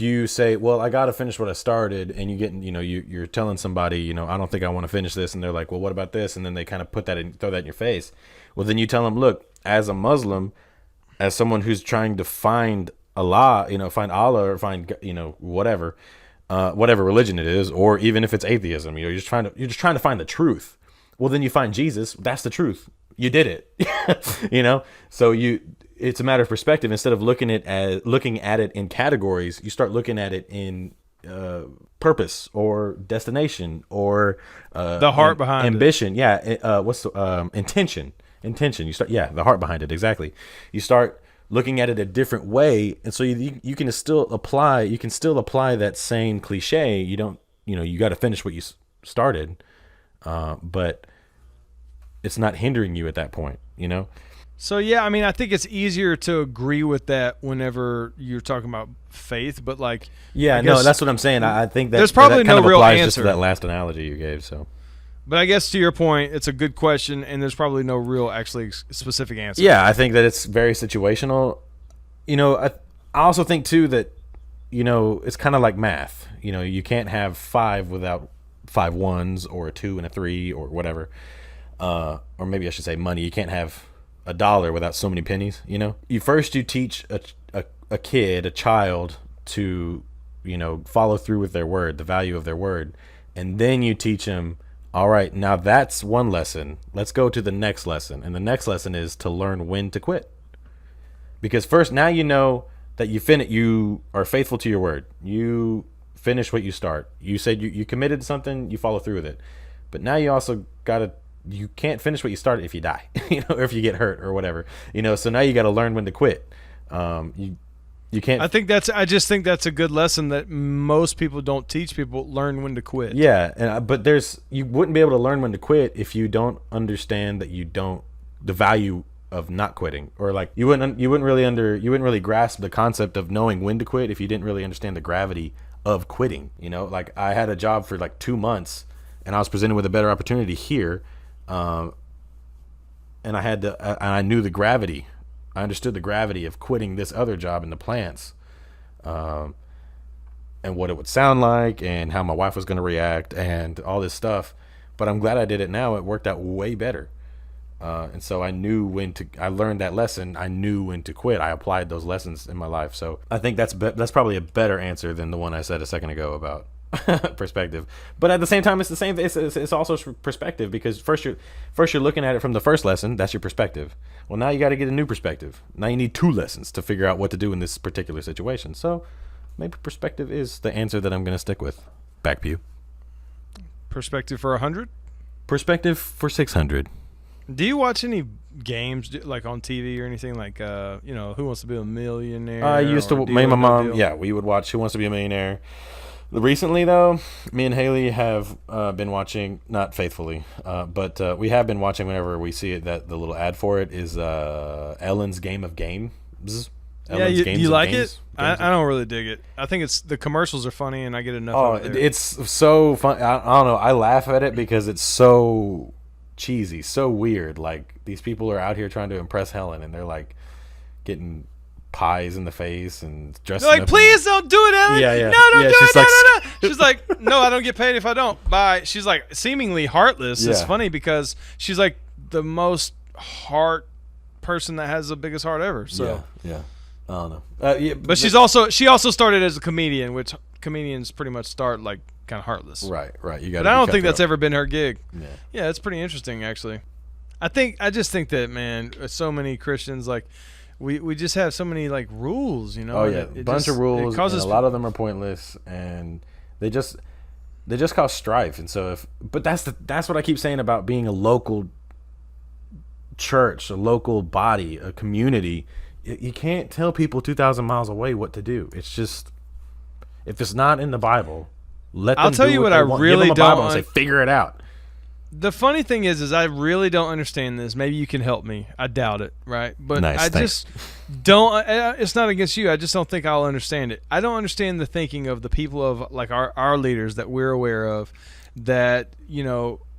[SPEAKER 2] you say, well, I got to finish what I started, and you get, you're telling somebody, I don't think I want to finish this. And they're like, well, what about this? And then they kind of throw that in your face. Well, then you tell them, look, as a Muslim, as someone who's trying to find Allah, find Allah or find, whatever religion it is, or even if it's atheism, you're just trying to find the truth. Well, then you find Jesus. That's the truth. You did it, so it's a matter of perspective. Instead of looking at it in categories, you start looking at it in purpose or destination or
[SPEAKER 1] the heart behind
[SPEAKER 2] ambition. It. Yeah. What's the intention? Intention. You start, the heart behind it. Exactly. You start looking at it a different way. And so you can still apply that same cliche. You don't, you got to finish what you started. But it's not hindering you at that point,
[SPEAKER 1] So, yeah, I mean, I think it's easier to agree with that whenever you're talking about faith, but like,
[SPEAKER 2] that's what I'm saying. I think that
[SPEAKER 1] there's probably
[SPEAKER 2] no
[SPEAKER 1] real answer
[SPEAKER 2] just to that last analogy you gave. So.
[SPEAKER 1] But I guess to your point, it's a good question, and there's probably no real actually specific answer.
[SPEAKER 2] Yeah, I think that it's very situational. I also think, too, that, it's kind of like math. You can't have 5 without 5 ones or a 2 and a 3 or whatever. Or maybe I should say money. You can't have $1 without so many pennies, You teach a kid, a child, to, follow through with their word, the value of their word. And then you teach them, all right, now that's one lesson. Let's go to the next lesson. And the next lesson is to learn when to quit. Because first, now you know that you are faithful to your word. You finish what you start. You said you committed something, you follow through with it. But now you also you can't finish what you started if you die, or if you get hurt or whatever, so now you got to learn when to quit. You can't.
[SPEAKER 1] I just think that's a good lesson that most people don't teach people. Learn when to quit.
[SPEAKER 2] Yeah, but you wouldn't be able to learn when to quit if you don't understand that the value of not quitting, or like you wouldn't really grasp the concept of knowing when to quit if you didn't really understand the gravity of quitting. Like I had a job for like 2 months, and I was presented with a better opportunity here, and I knew the gravity. I understood the gravity of quitting this other job in the plants, and what it would sound like and how my wife was going to react and all this stuff. But I'm glad I did it now. It worked out way better. And so I learned that lesson. I knew when to quit. I applied those lessons in my life. So I think that's probably a better answer than the one I said a second ago about perspective. But at the same time, it's the same. It's also perspective, because first you're looking at it from the first lesson. That's your perspective. Well, now you got to get a new perspective. Now you need 2 lessons to figure out what to do in this particular situation. So maybe perspective is the answer that I'm going to stick with. Back to you.
[SPEAKER 1] Perspective for 100.
[SPEAKER 2] Perspective for 600.
[SPEAKER 1] Do you watch any games like on TV or anything like Who Wants to Be a Millionaire?
[SPEAKER 2] I used to. Me and my mom. Yeah, we would watch Who Wants to Be a Millionaire. Recently, though, me and Haley have been watching, not faithfully, but we have been watching whenever we see it. That the little ad for it is Ellen's Game of Games.
[SPEAKER 1] Yeah, you like it? I don't really dig it. I think it's the commercials are funny, and I get enough.
[SPEAKER 2] Oh,
[SPEAKER 1] of it there.
[SPEAKER 2] it's so fun. I don't know. I laugh at it because it's so cheesy, so weird. Like these people are out here trying to impress Helen, and they're like getting pies in the face and dressing
[SPEAKER 1] They're like,
[SPEAKER 2] up
[SPEAKER 1] please don't do it, Ellen.
[SPEAKER 2] Yeah, yeah.
[SPEAKER 1] No, don't
[SPEAKER 2] Yeah,
[SPEAKER 1] do
[SPEAKER 2] she's
[SPEAKER 1] it.
[SPEAKER 2] like-
[SPEAKER 1] No. She's like, no, I don't get paid if I don't. Bye. She's like seemingly heartless. It's
[SPEAKER 2] Yeah.
[SPEAKER 1] funny because she's like the most heart person that has the biggest heart ever. So,
[SPEAKER 2] yeah. I don't know. Yeah,
[SPEAKER 1] but she also started as a comedian, which comedians pretty much start like kind of heartless.
[SPEAKER 2] right. You got.
[SPEAKER 1] But I don't think that's ever been her gig.
[SPEAKER 2] Yeah.
[SPEAKER 1] Yeah, it's pretty interesting actually. I just think that, man, so many Christians like we just have so many like rules, you know.
[SPEAKER 2] Oh yeah,
[SPEAKER 1] and
[SPEAKER 2] a bunch
[SPEAKER 1] just-
[SPEAKER 2] of rules.
[SPEAKER 1] It causes
[SPEAKER 2] And a lot of them are pointless, and they just cause strife. And so but that's what I keep saying about being a local church, a local body, a community. You can't tell people 2,000 miles away what to do. It's just, if it's not in the Bible, let them.
[SPEAKER 1] I'll tell
[SPEAKER 2] do
[SPEAKER 1] you
[SPEAKER 2] what
[SPEAKER 1] what
[SPEAKER 2] they
[SPEAKER 1] I
[SPEAKER 2] want.
[SPEAKER 1] really
[SPEAKER 2] Give them a Bible
[SPEAKER 1] don't
[SPEAKER 2] and say, figure it out.
[SPEAKER 1] The funny thing is I really don't understand this. Maybe you can help me. I doubt it, right? But
[SPEAKER 2] Nice,
[SPEAKER 1] I
[SPEAKER 2] thanks.
[SPEAKER 1] just don't. It's not against you. I just don't think I'll understand it. I don't understand the thinking of the people of like our leaders that we're aware of, that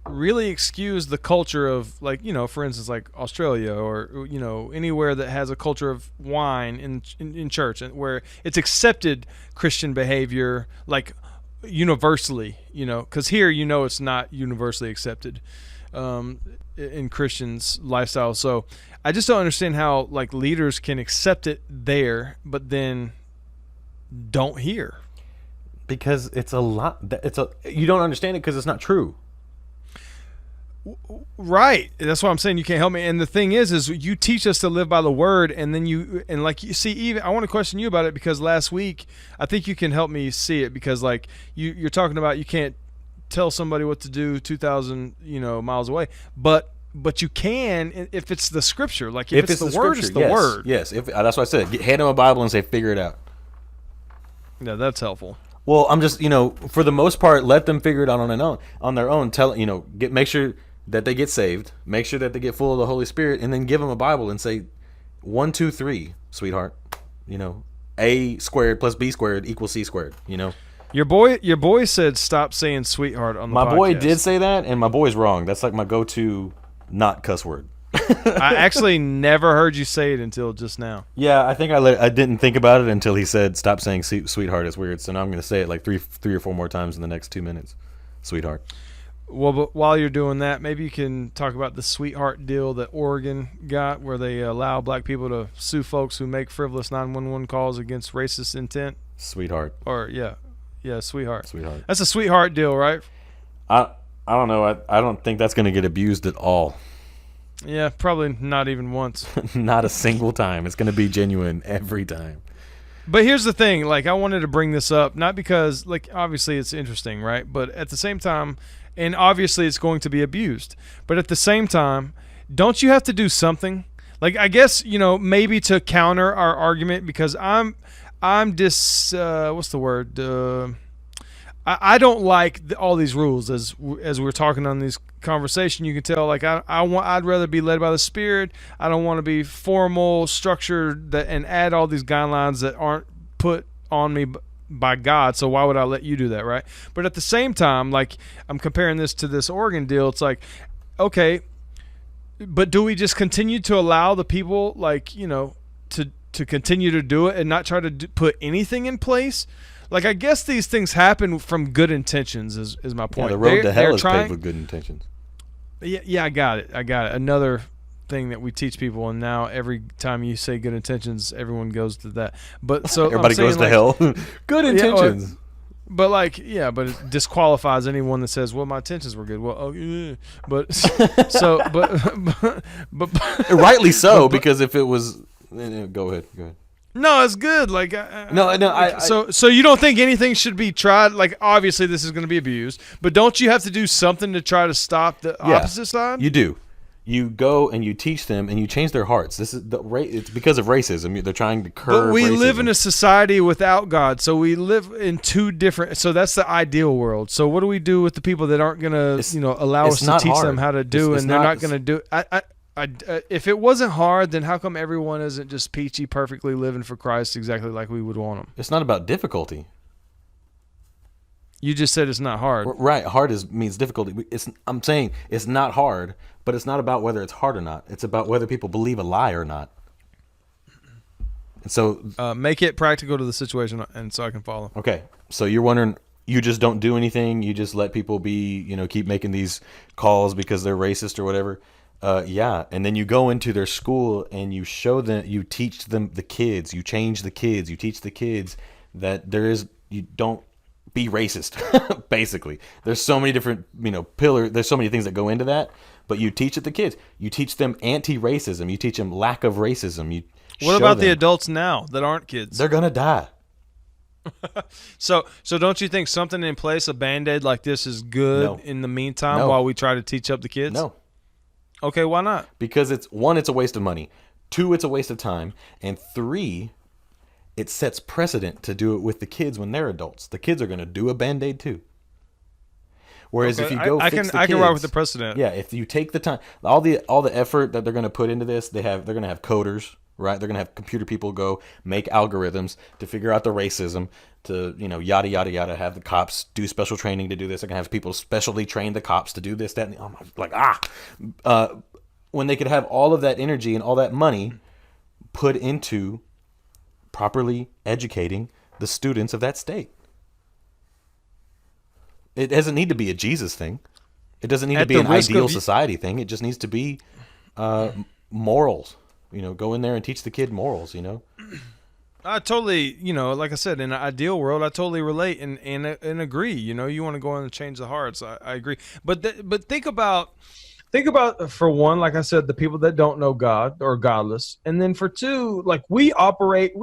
[SPEAKER 1] really excuse the culture of like for instance like Australia or anywhere that has a culture of wine in church and where it's accepted Christian behavior like universally, because here it's not universally accepted in Christians' lifestyle. So I just don't understand how like leaders can accept it there, but then don't here.
[SPEAKER 2] Because it's a lot. You don't understand it because it's not true.
[SPEAKER 1] Right. That's why I'm saying you can't help me. And the thing is you teach us to live by the word, and then you see, even I want to question you about it because last week I think you can help me see it because like you're talking about you can't tell somebody what to do 2,000 miles away, but you can if it's the scripture. Like if it's the word,
[SPEAKER 2] scripture,
[SPEAKER 1] it's the
[SPEAKER 2] yes,
[SPEAKER 1] word.
[SPEAKER 2] Yes. That's what I said. Hand them a Bible and say, figure it out.
[SPEAKER 1] Yeah, that's helpful.
[SPEAKER 2] Well, I'm just for the most part, let them figure it out on their own. Make sure that they get saved, make sure that they get full of the Holy Spirit, and then give them a Bible and say 1, 2, 3, sweetheart. A squared plus B squared equals C squared.
[SPEAKER 1] Your boy said stop saying sweetheart on the podcast.
[SPEAKER 2] My boy did say that, and my boy's wrong. That's like my go-to not cuss word.
[SPEAKER 1] I actually never heard you say it until just now.
[SPEAKER 2] Yeah, I think I didn't think about it until he said stop saying sweetheart. It's weird. So now I'm going to say it like three or four more times in the next 2 minutes. Sweetheart.
[SPEAKER 1] Well, but while you're doing that, maybe you can talk about the sweetheart deal that Oregon got where they allow black people to sue folks who make frivolous 911 calls against racist intent.
[SPEAKER 2] Sweetheart.
[SPEAKER 1] Or, yeah, sweetheart.
[SPEAKER 2] Sweetheart.
[SPEAKER 1] That's a sweetheart deal, right?
[SPEAKER 2] I don't know. I don't think that's going to get abused at all.
[SPEAKER 1] Yeah, probably not even once.
[SPEAKER 2] Not a single time. It's going to be genuine every time.
[SPEAKER 1] But here's the thing. Like, I wanted to bring this up, not because, like, obviously it's interesting, right? But at the same time, and obviously it's going to be abused. But at the same time, don't you have to do something? Like, I guess, maybe to counter our argument, because I'm what's the word? I don't like all these rules as we're talking on this conversation. You can tell, like, I'd rather be led by the Spirit. I don't want to be formal, structured, and add all these guidelines that aren't put on me by God. So why would I let you do that, right? But at the same time, like, I'm comparing this to this Oregon deal. It's like, okay, but do we just continue to allow the people, like, to continue to do it and not try to put anything in place? Like, I guess these things happen from good intentions is my point.
[SPEAKER 2] Yeah, the road to hell is
[SPEAKER 1] trying,
[SPEAKER 2] paved with good intentions.
[SPEAKER 1] Yeah, I got it. Another thing that we teach people, and now every time you say good intentions, everyone goes to that. But so
[SPEAKER 2] everybody goes to hell. Good intentions.
[SPEAKER 1] But but it disqualifies anyone that says, "Well, my intentions were good." Well, but so, but
[SPEAKER 2] rightly so, because if it was, go ahead.
[SPEAKER 1] No, it's good. Like so you don't think anything should be tried? Like, obviously this is going to be abused, but don't you have to do something to try to stop the opposite side?
[SPEAKER 2] You do. You go and you teach them and you change their hearts. This is it's because of racism. They're trying to curb.
[SPEAKER 1] But we
[SPEAKER 2] racism.
[SPEAKER 1] live in a society without God, so we live in two different. So that's the ideal world. So what do we do with the people that aren't going to, allow us to teach them how to do, and they're not going to do? If it wasn't hard, then how come everyone isn't just peachy, perfectly living for Christ exactly like we would want them?
[SPEAKER 2] It's not about difficulty.
[SPEAKER 1] You just said it's not hard.
[SPEAKER 2] Right. Hard means difficulty. I'm saying it's not hard, but it's not about whether it's hard or not. It's about whether people believe a lie or not. And so
[SPEAKER 1] make it practical to the situation, and so I can follow.
[SPEAKER 2] Okay. So you're wondering, you just don't do anything. You just let people be, keep making these calls because they're racist or whatever. Yeah. And then you go into their school and you show them, you teach them the kids, you change the kids, you teach the kids that you don't be racist. Basically, there's so many different, there's so many things that go into that, but you teach it to kids. You teach them anti-racism. You teach them lack of racism.
[SPEAKER 1] What about the adults now that aren't kids?
[SPEAKER 2] They're going to die.
[SPEAKER 1] So don't you think something in place, a Band-Aid like this, is good in the meantime while we try to teach up the kids?
[SPEAKER 2] No.
[SPEAKER 1] Okay, why not?
[SPEAKER 2] Because it's a waste of money. 2, it's a waste of time. And 3, it sets precedent to do it with the kids when they're adults. The kids are going to do a Band-Aid too. Whereas if you go
[SPEAKER 1] I
[SPEAKER 2] fix the kids,
[SPEAKER 1] I can ride with the precedent.
[SPEAKER 2] Yeah, if you take the time, all the effort that they're going to put into this, they're going to have coders, right? They're going to have computer people go make algorithms to figure out the racism, to, yada, yada, yada, have the cops do special training to do this. They're going to have people specially train the cops to do this, that, and when they could have all of that energy and all that money put into properly educating the students of that state. It doesn't need to be a Jesus thing. It doesn't need to be an ideal society thing. It just needs to be morals. Go in there and teach the kid morals,
[SPEAKER 1] I totally, like I said, in an ideal world, I totally relate and agree. You want to go in and change the hearts. I agree. But think about, for one, like I said, the people that don't know God or godless. And then for 2, like we operate,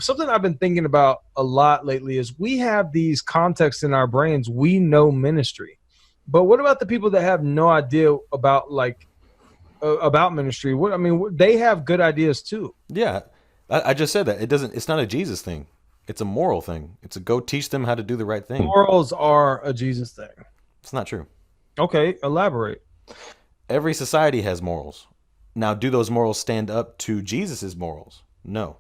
[SPEAKER 1] something I've been thinking about a lot lately is we have these contexts in our brains. We know ministry. But what about the people that have no idea about about ministry? They have good ideas too.
[SPEAKER 2] Yeah. I just said that. It's not a Jesus thing. It's a moral thing. It's a go teach them how to do the right thing.
[SPEAKER 1] Morals are a Jesus thing.
[SPEAKER 2] It's not true.
[SPEAKER 1] Okay, elaborate.
[SPEAKER 2] Every society has morals. Now, do those morals stand up to Jesus's morals? No.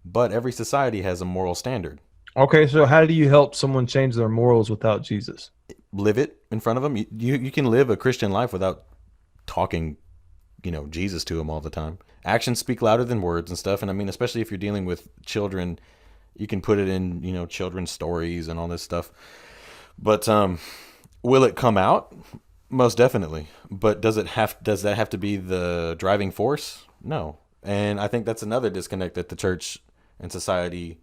[SPEAKER 2] But every society has a moral standard.
[SPEAKER 1] Okay, so how do you help someone change their morals without Jesus?
[SPEAKER 2] Live it in front of them. You can live a Christian life without talking, Jesus to them all the time. Actions speak louder than words and stuff. And especially if you're dealing with children, you can put it in, children's stories and all this stuff. But will it come out? Most definitely. But does that have to be the driving force? No. And I think that's another disconnect that the church and society,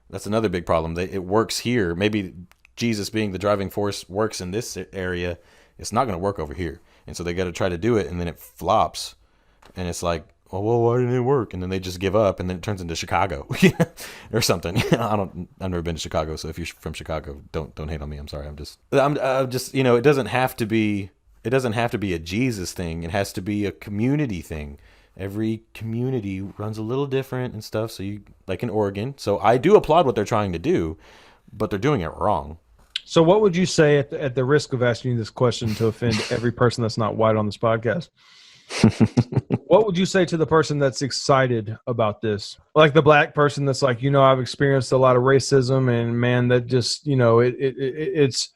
[SPEAKER 2] that's another big problem. It works here. Maybe Jesus being the driving force works in this area. It's not going to work over here. And so they got to try to do it, and then it flops. And it's like, well, why didn't it work? And then they just give up, and then it turns into Chicago or something. I've never been to Chicago, so if you're from Chicago, don't hate on me. I'm sorry. I'm just, it doesn't have to be a Jesus thing. It has to be a community thing. Every community runs a little different and stuff. So like in Oregon. So I do applaud what they're trying to do, but they're doing it wrong.
[SPEAKER 1] So what would you say at the risk of asking you this question to offend every person that's not white on this podcast? What would you say to the person that's excited about this? Like the black person that's like, I've experienced a lot of racism, and man, that just, it's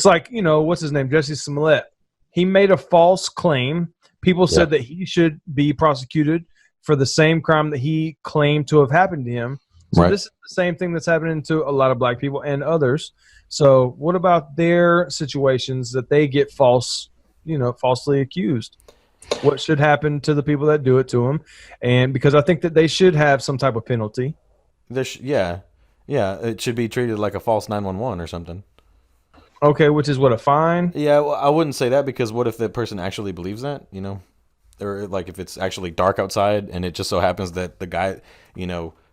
[SPEAKER 1] like, what's his name? Jussie Smollett. He made a false claim. People said that he should be prosecuted for the same crime that he claimed to have happened to him. So This is the same thing that's happening to a lot of black people and others. So what about their situations that they get falsely accused? What should happen to the people that do it to them? And because I think that they should have some type of penalty.
[SPEAKER 2] Yeah, it should be treated like a false 911 or something.
[SPEAKER 1] Okay, which is what, a fine?
[SPEAKER 2] Yeah, well, I wouldn't say that, because what if the person actually believes that, or like if it's actually dark outside and it just so happens that the guy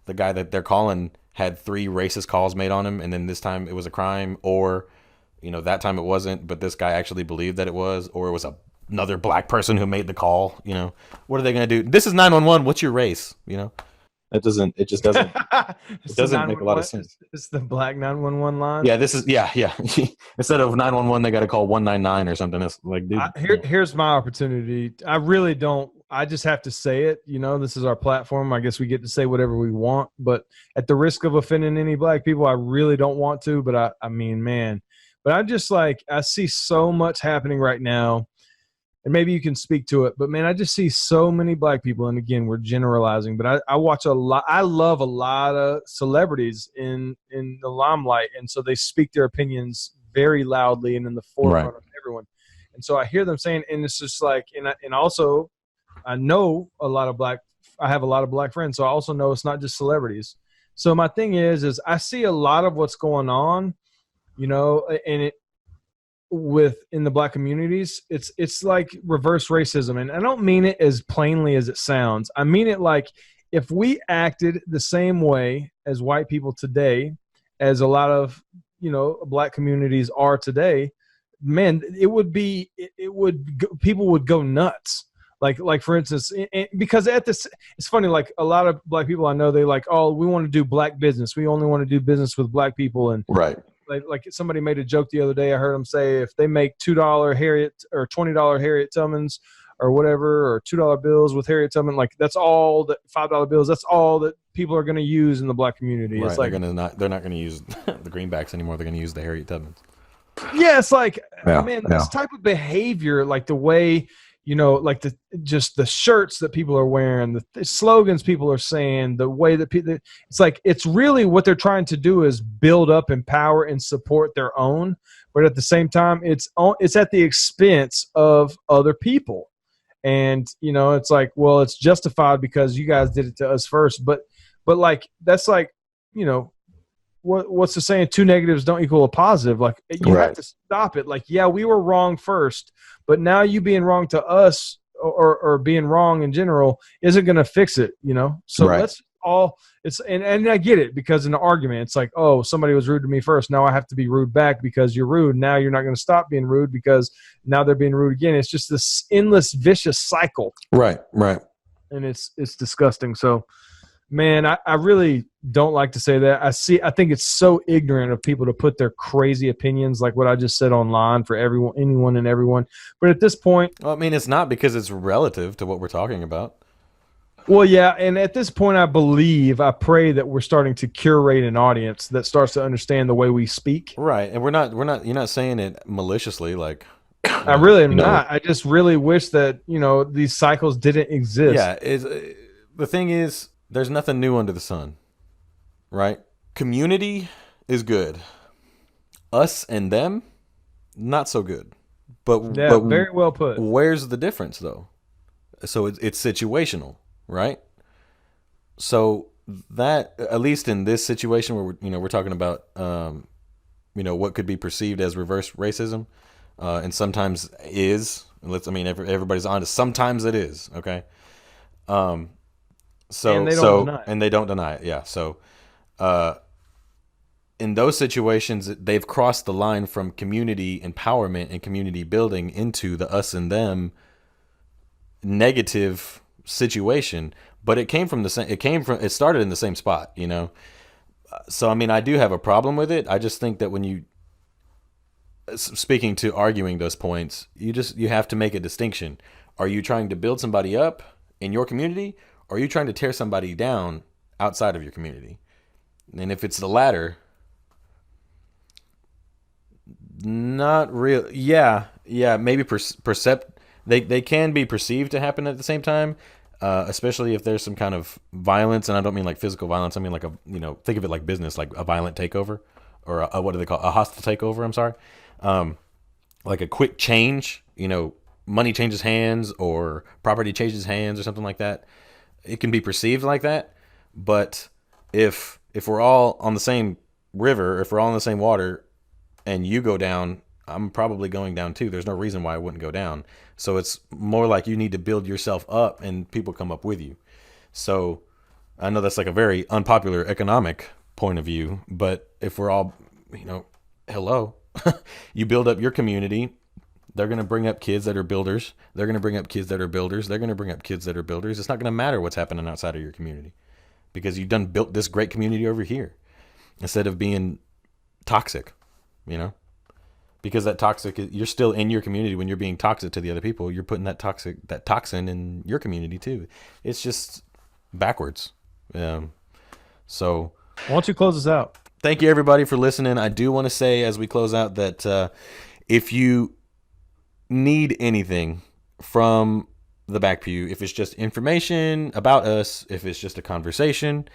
[SPEAKER 2] that they're calling had 3 racist calls made on him, and then this time it was a crime, or that time it wasn't, but this guy actually believed that it was, or it was a another black person who made the call. What are they going to do? This is 911. What's your race? It just doesn't, it
[SPEAKER 1] It's the
[SPEAKER 2] doesn't make a lot of
[SPEAKER 1] 911.
[SPEAKER 2] sense.
[SPEAKER 1] It's the black 911 line.
[SPEAKER 2] Yeah, yeah. Instead of 911, they got to call 199 or something. It's like, dude.
[SPEAKER 1] Here's my opportunity. I really don't. I just have to say it. This is our platform. I guess we get to say whatever we want, but at the risk of offending any black people, I really don't want to. But I mean, man. But I just I see so much happening right now, and maybe you can speak to it. But man, I just see so many black people, and again, we're generalizing. But I watch a lot. I love a lot of celebrities in the limelight, and so they speak their opinions very loudly and in the forefront of everyone. And so I hear them saying, and it's just and also I know I have a lot of black friends, so I also know it's not just celebrities. So my thing is I see a lot of what's going on, and in the black communities, it's like reverse racism. And I don't mean it as plainly as it sounds. I mean it like if we acted the same way as white people today, as a lot of, black communities are today, man, people would go nuts. Like for instance, because it's funny, like a lot of black people I know, they we want to do black business. We only want to do business with black people. And
[SPEAKER 2] right.
[SPEAKER 1] Like somebody made a joke the other day. I heard them say if they make $2 Harriet or $20 Harriet Tubmans or whatever, or $2 bills with Harriet Tubman, that's all that $5 bills. That's all that people are going to use in the black community.
[SPEAKER 2] Right.
[SPEAKER 1] It's
[SPEAKER 2] they're not going to use the greenbacks anymore. They're going to use the Harriet Tubmans.
[SPEAKER 1] Yeah, it's this type of behavior, like the way, just the shirts that people are wearing, the slogans people are saying, the way that people, it's really what they're trying to do is build up, empower, and support their own. But at the same time, it's at the expense of other people. And, it's well, it's justified because you guys did it to us first. But that's what's the saying? Two negatives don't equal a positive. You have to stop it. Yeah, we were wrong first, but now you being wrong to us or being wrong in general isn't going to fix it, So let's all and I get it, because in an argument, it's oh, somebody was rude to me first. Now I have to be rude back because you're rude. Now you're not going to stop being rude because now they're being rude again. It's just this endless vicious cycle.
[SPEAKER 2] Right.
[SPEAKER 1] And it's disgusting. So, man, I really don't like to say that. I think it's so ignorant of people to put their crazy opinions like what I just said online for anyone and everyone. But at this point,
[SPEAKER 2] well, I mean, it's not, because it's relative to what we're talking about.
[SPEAKER 1] Well, yeah, and at this point, I pray that we're starting to curate an audience that starts to understand the way we speak.
[SPEAKER 2] Right, and you're not saying it maliciously,
[SPEAKER 1] I really am not. I just really wish that, these cycles didn't exist.
[SPEAKER 2] Yeah, the thing is, there's nothing new under the sun, right? Community is good. Us and them, not so good. But
[SPEAKER 1] very well put.
[SPEAKER 2] Where's the difference, though? So it's situational, right? So that, at least in this situation where we're talking about what could be perceived as reverse racism, and sometimes is. Everybody's honest. Sometimes it is, okay. And they don't deny it. Yeah. So, in those situations, they've crossed the line from community empowerment and community building into the us and them negative situation. But it started in the same spot, So, I do have a problem with it. I just think that speaking to arguing those points, you have to make a distinction. Are you trying to build somebody up in your community? Or are you trying to tear somebody down outside of your community? And if it's the latter, not real. Yeah, maybe they can be perceived to happen at the same time, especially if there's some kind of violence. And I don't mean like physical violence. I mean think of it like business, like a violent takeover, or what do they call it? A hostile takeover? I'm sorry. Like a quick change, money changes hands or property changes hands or something like that. It can be perceived like that, but if we're all on the same river, if we're all in the same water, and you go down, I'm probably going down too. There's no reason why I wouldn't go down. So it's more like you need to build yourself up, and people come up with you. So I know that's like a very unpopular economic point of view, but if we're all, hello, you build up your community, They're going to bring up kids that are builders. They're going to bring up kids that are builders. They're going to bring up kids that are builders. It's not going to matter what's happening outside of your community because you've done built this great community over here instead of being toxic, you know, because that toxic, you're still in your community when you're being toxic to the other people. You're putting that toxin in your community too. It's just backwards. So
[SPEAKER 1] why don't you close us out?
[SPEAKER 2] Thank you everybody for listening. I do want to say as we close out that if you need anything from the Back Pew, if it's just information about us, if it's just a conversation,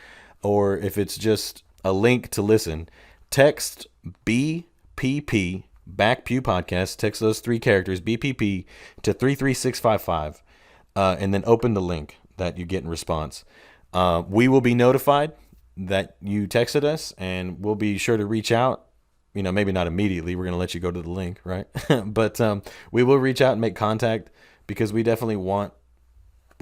[SPEAKER 2] or if it's just a link to listen, text BPP, Back Pew Podcast, text those 3 characters, BPP, to 33655, and then open the link that you get in response. We will be notified that you texted us, and we'll be sure to reach out. You know, maybe not immediately. We're going to let you go to the link, right? But we will reach out and make contact because we definitely want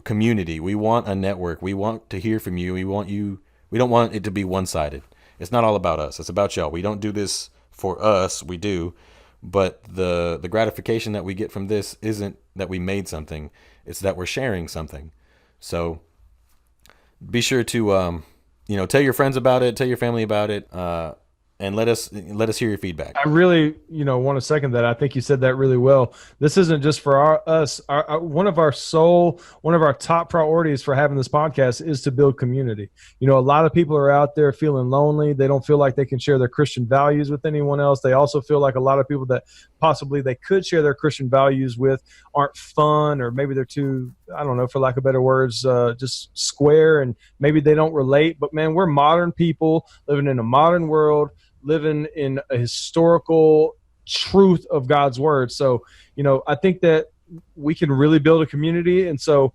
[SPEAKER 2] community. We want a network. We want to hear from you. We don't want it to be one-sided. It's not all about us. It's about y'all. We don't do this for us. We do. But the gratification that we get from this isn't that we made something. It's that we're sharing something. So be sure to, tell your friends about it. Tell your family about it. And let us hear your feedback.
[SPEAKER 1] I really, want to second that. I think you said that really well. This isn't just for us. One of our top priorities for having this podcast is to build community. A lot of people are out there feeling lonely. They don't feel like they can share their Christian values with anyone else. They also feel like a lot of people that possibly they could share their Christian values with aren't fun, or maybe they're too, I don't know, for lack of better words, just square, and maybe they don't relate. But man, we're modern people living in a modern world, living in a historical truth of God's word. So, I think that we can really build a community. And so,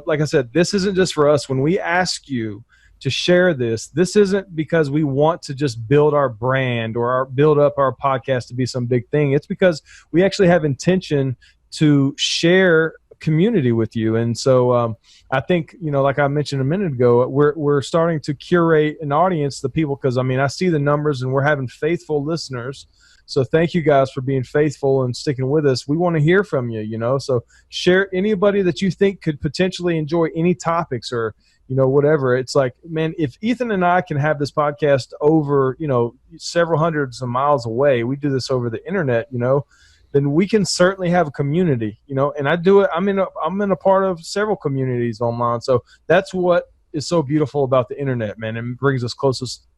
[SPEAKER 1] like I said, this isn't just for us. When we ask you to share this isn't because we want to just build our brand or build up our podcast to be some big thing. It's because we actually have intention to share community with you. And so I think, like I mentioned a minute ago, we're starting to curate an audience, the people, because I see the numbers and we're having faithful listeners. So thank you guys for being faithful and sticking with us. We want to hear from you, so share anybody that you think could potentially enjoy any topics or, whatever. It's like, man, if Ethan and I can have this podcast over, several hundreds of miles away, we do this over the internet, then we can certainly have a community, and I do it. I'm in a part of several communities online. So that's what is so beautiful about the internet, man. It brings us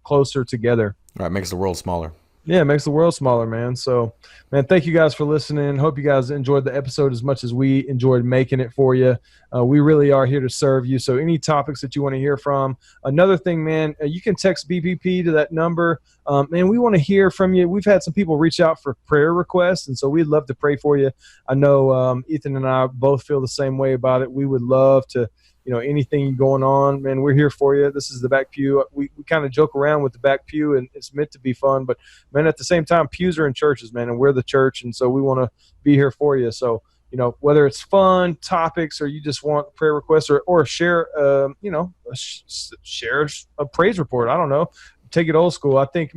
[SPEAKER 1] closer together.
[SPEAKER 2] Right. Makes the world smaller.
[SPEAKER 1] Yeah, it makes the world smaller, man. So, man, thank you guys for listening. Hope you guys enjoyed the episode as much as we enjoyed making it for you. We really are here to serve you. So any topics that you want to hear from. Another thing, man, you can text BPP to that number. Man, we want to hear from you. We've had some people reach out for prayer requests, and so we'd love to pray for you. I know Ethan and I both feel the same way about it. We would love to, anything going on, man, we're here for you. This is the Back Pew. We kind of joke around with the Back Pew, and it's meant to be fun. But, man, at the same time, pews are in churches, man, and we're the church, and so we want to be here for you. So, whether it's fun topics or you just want prayer requests or share, share a praise report. I don't know. Take it old school. I think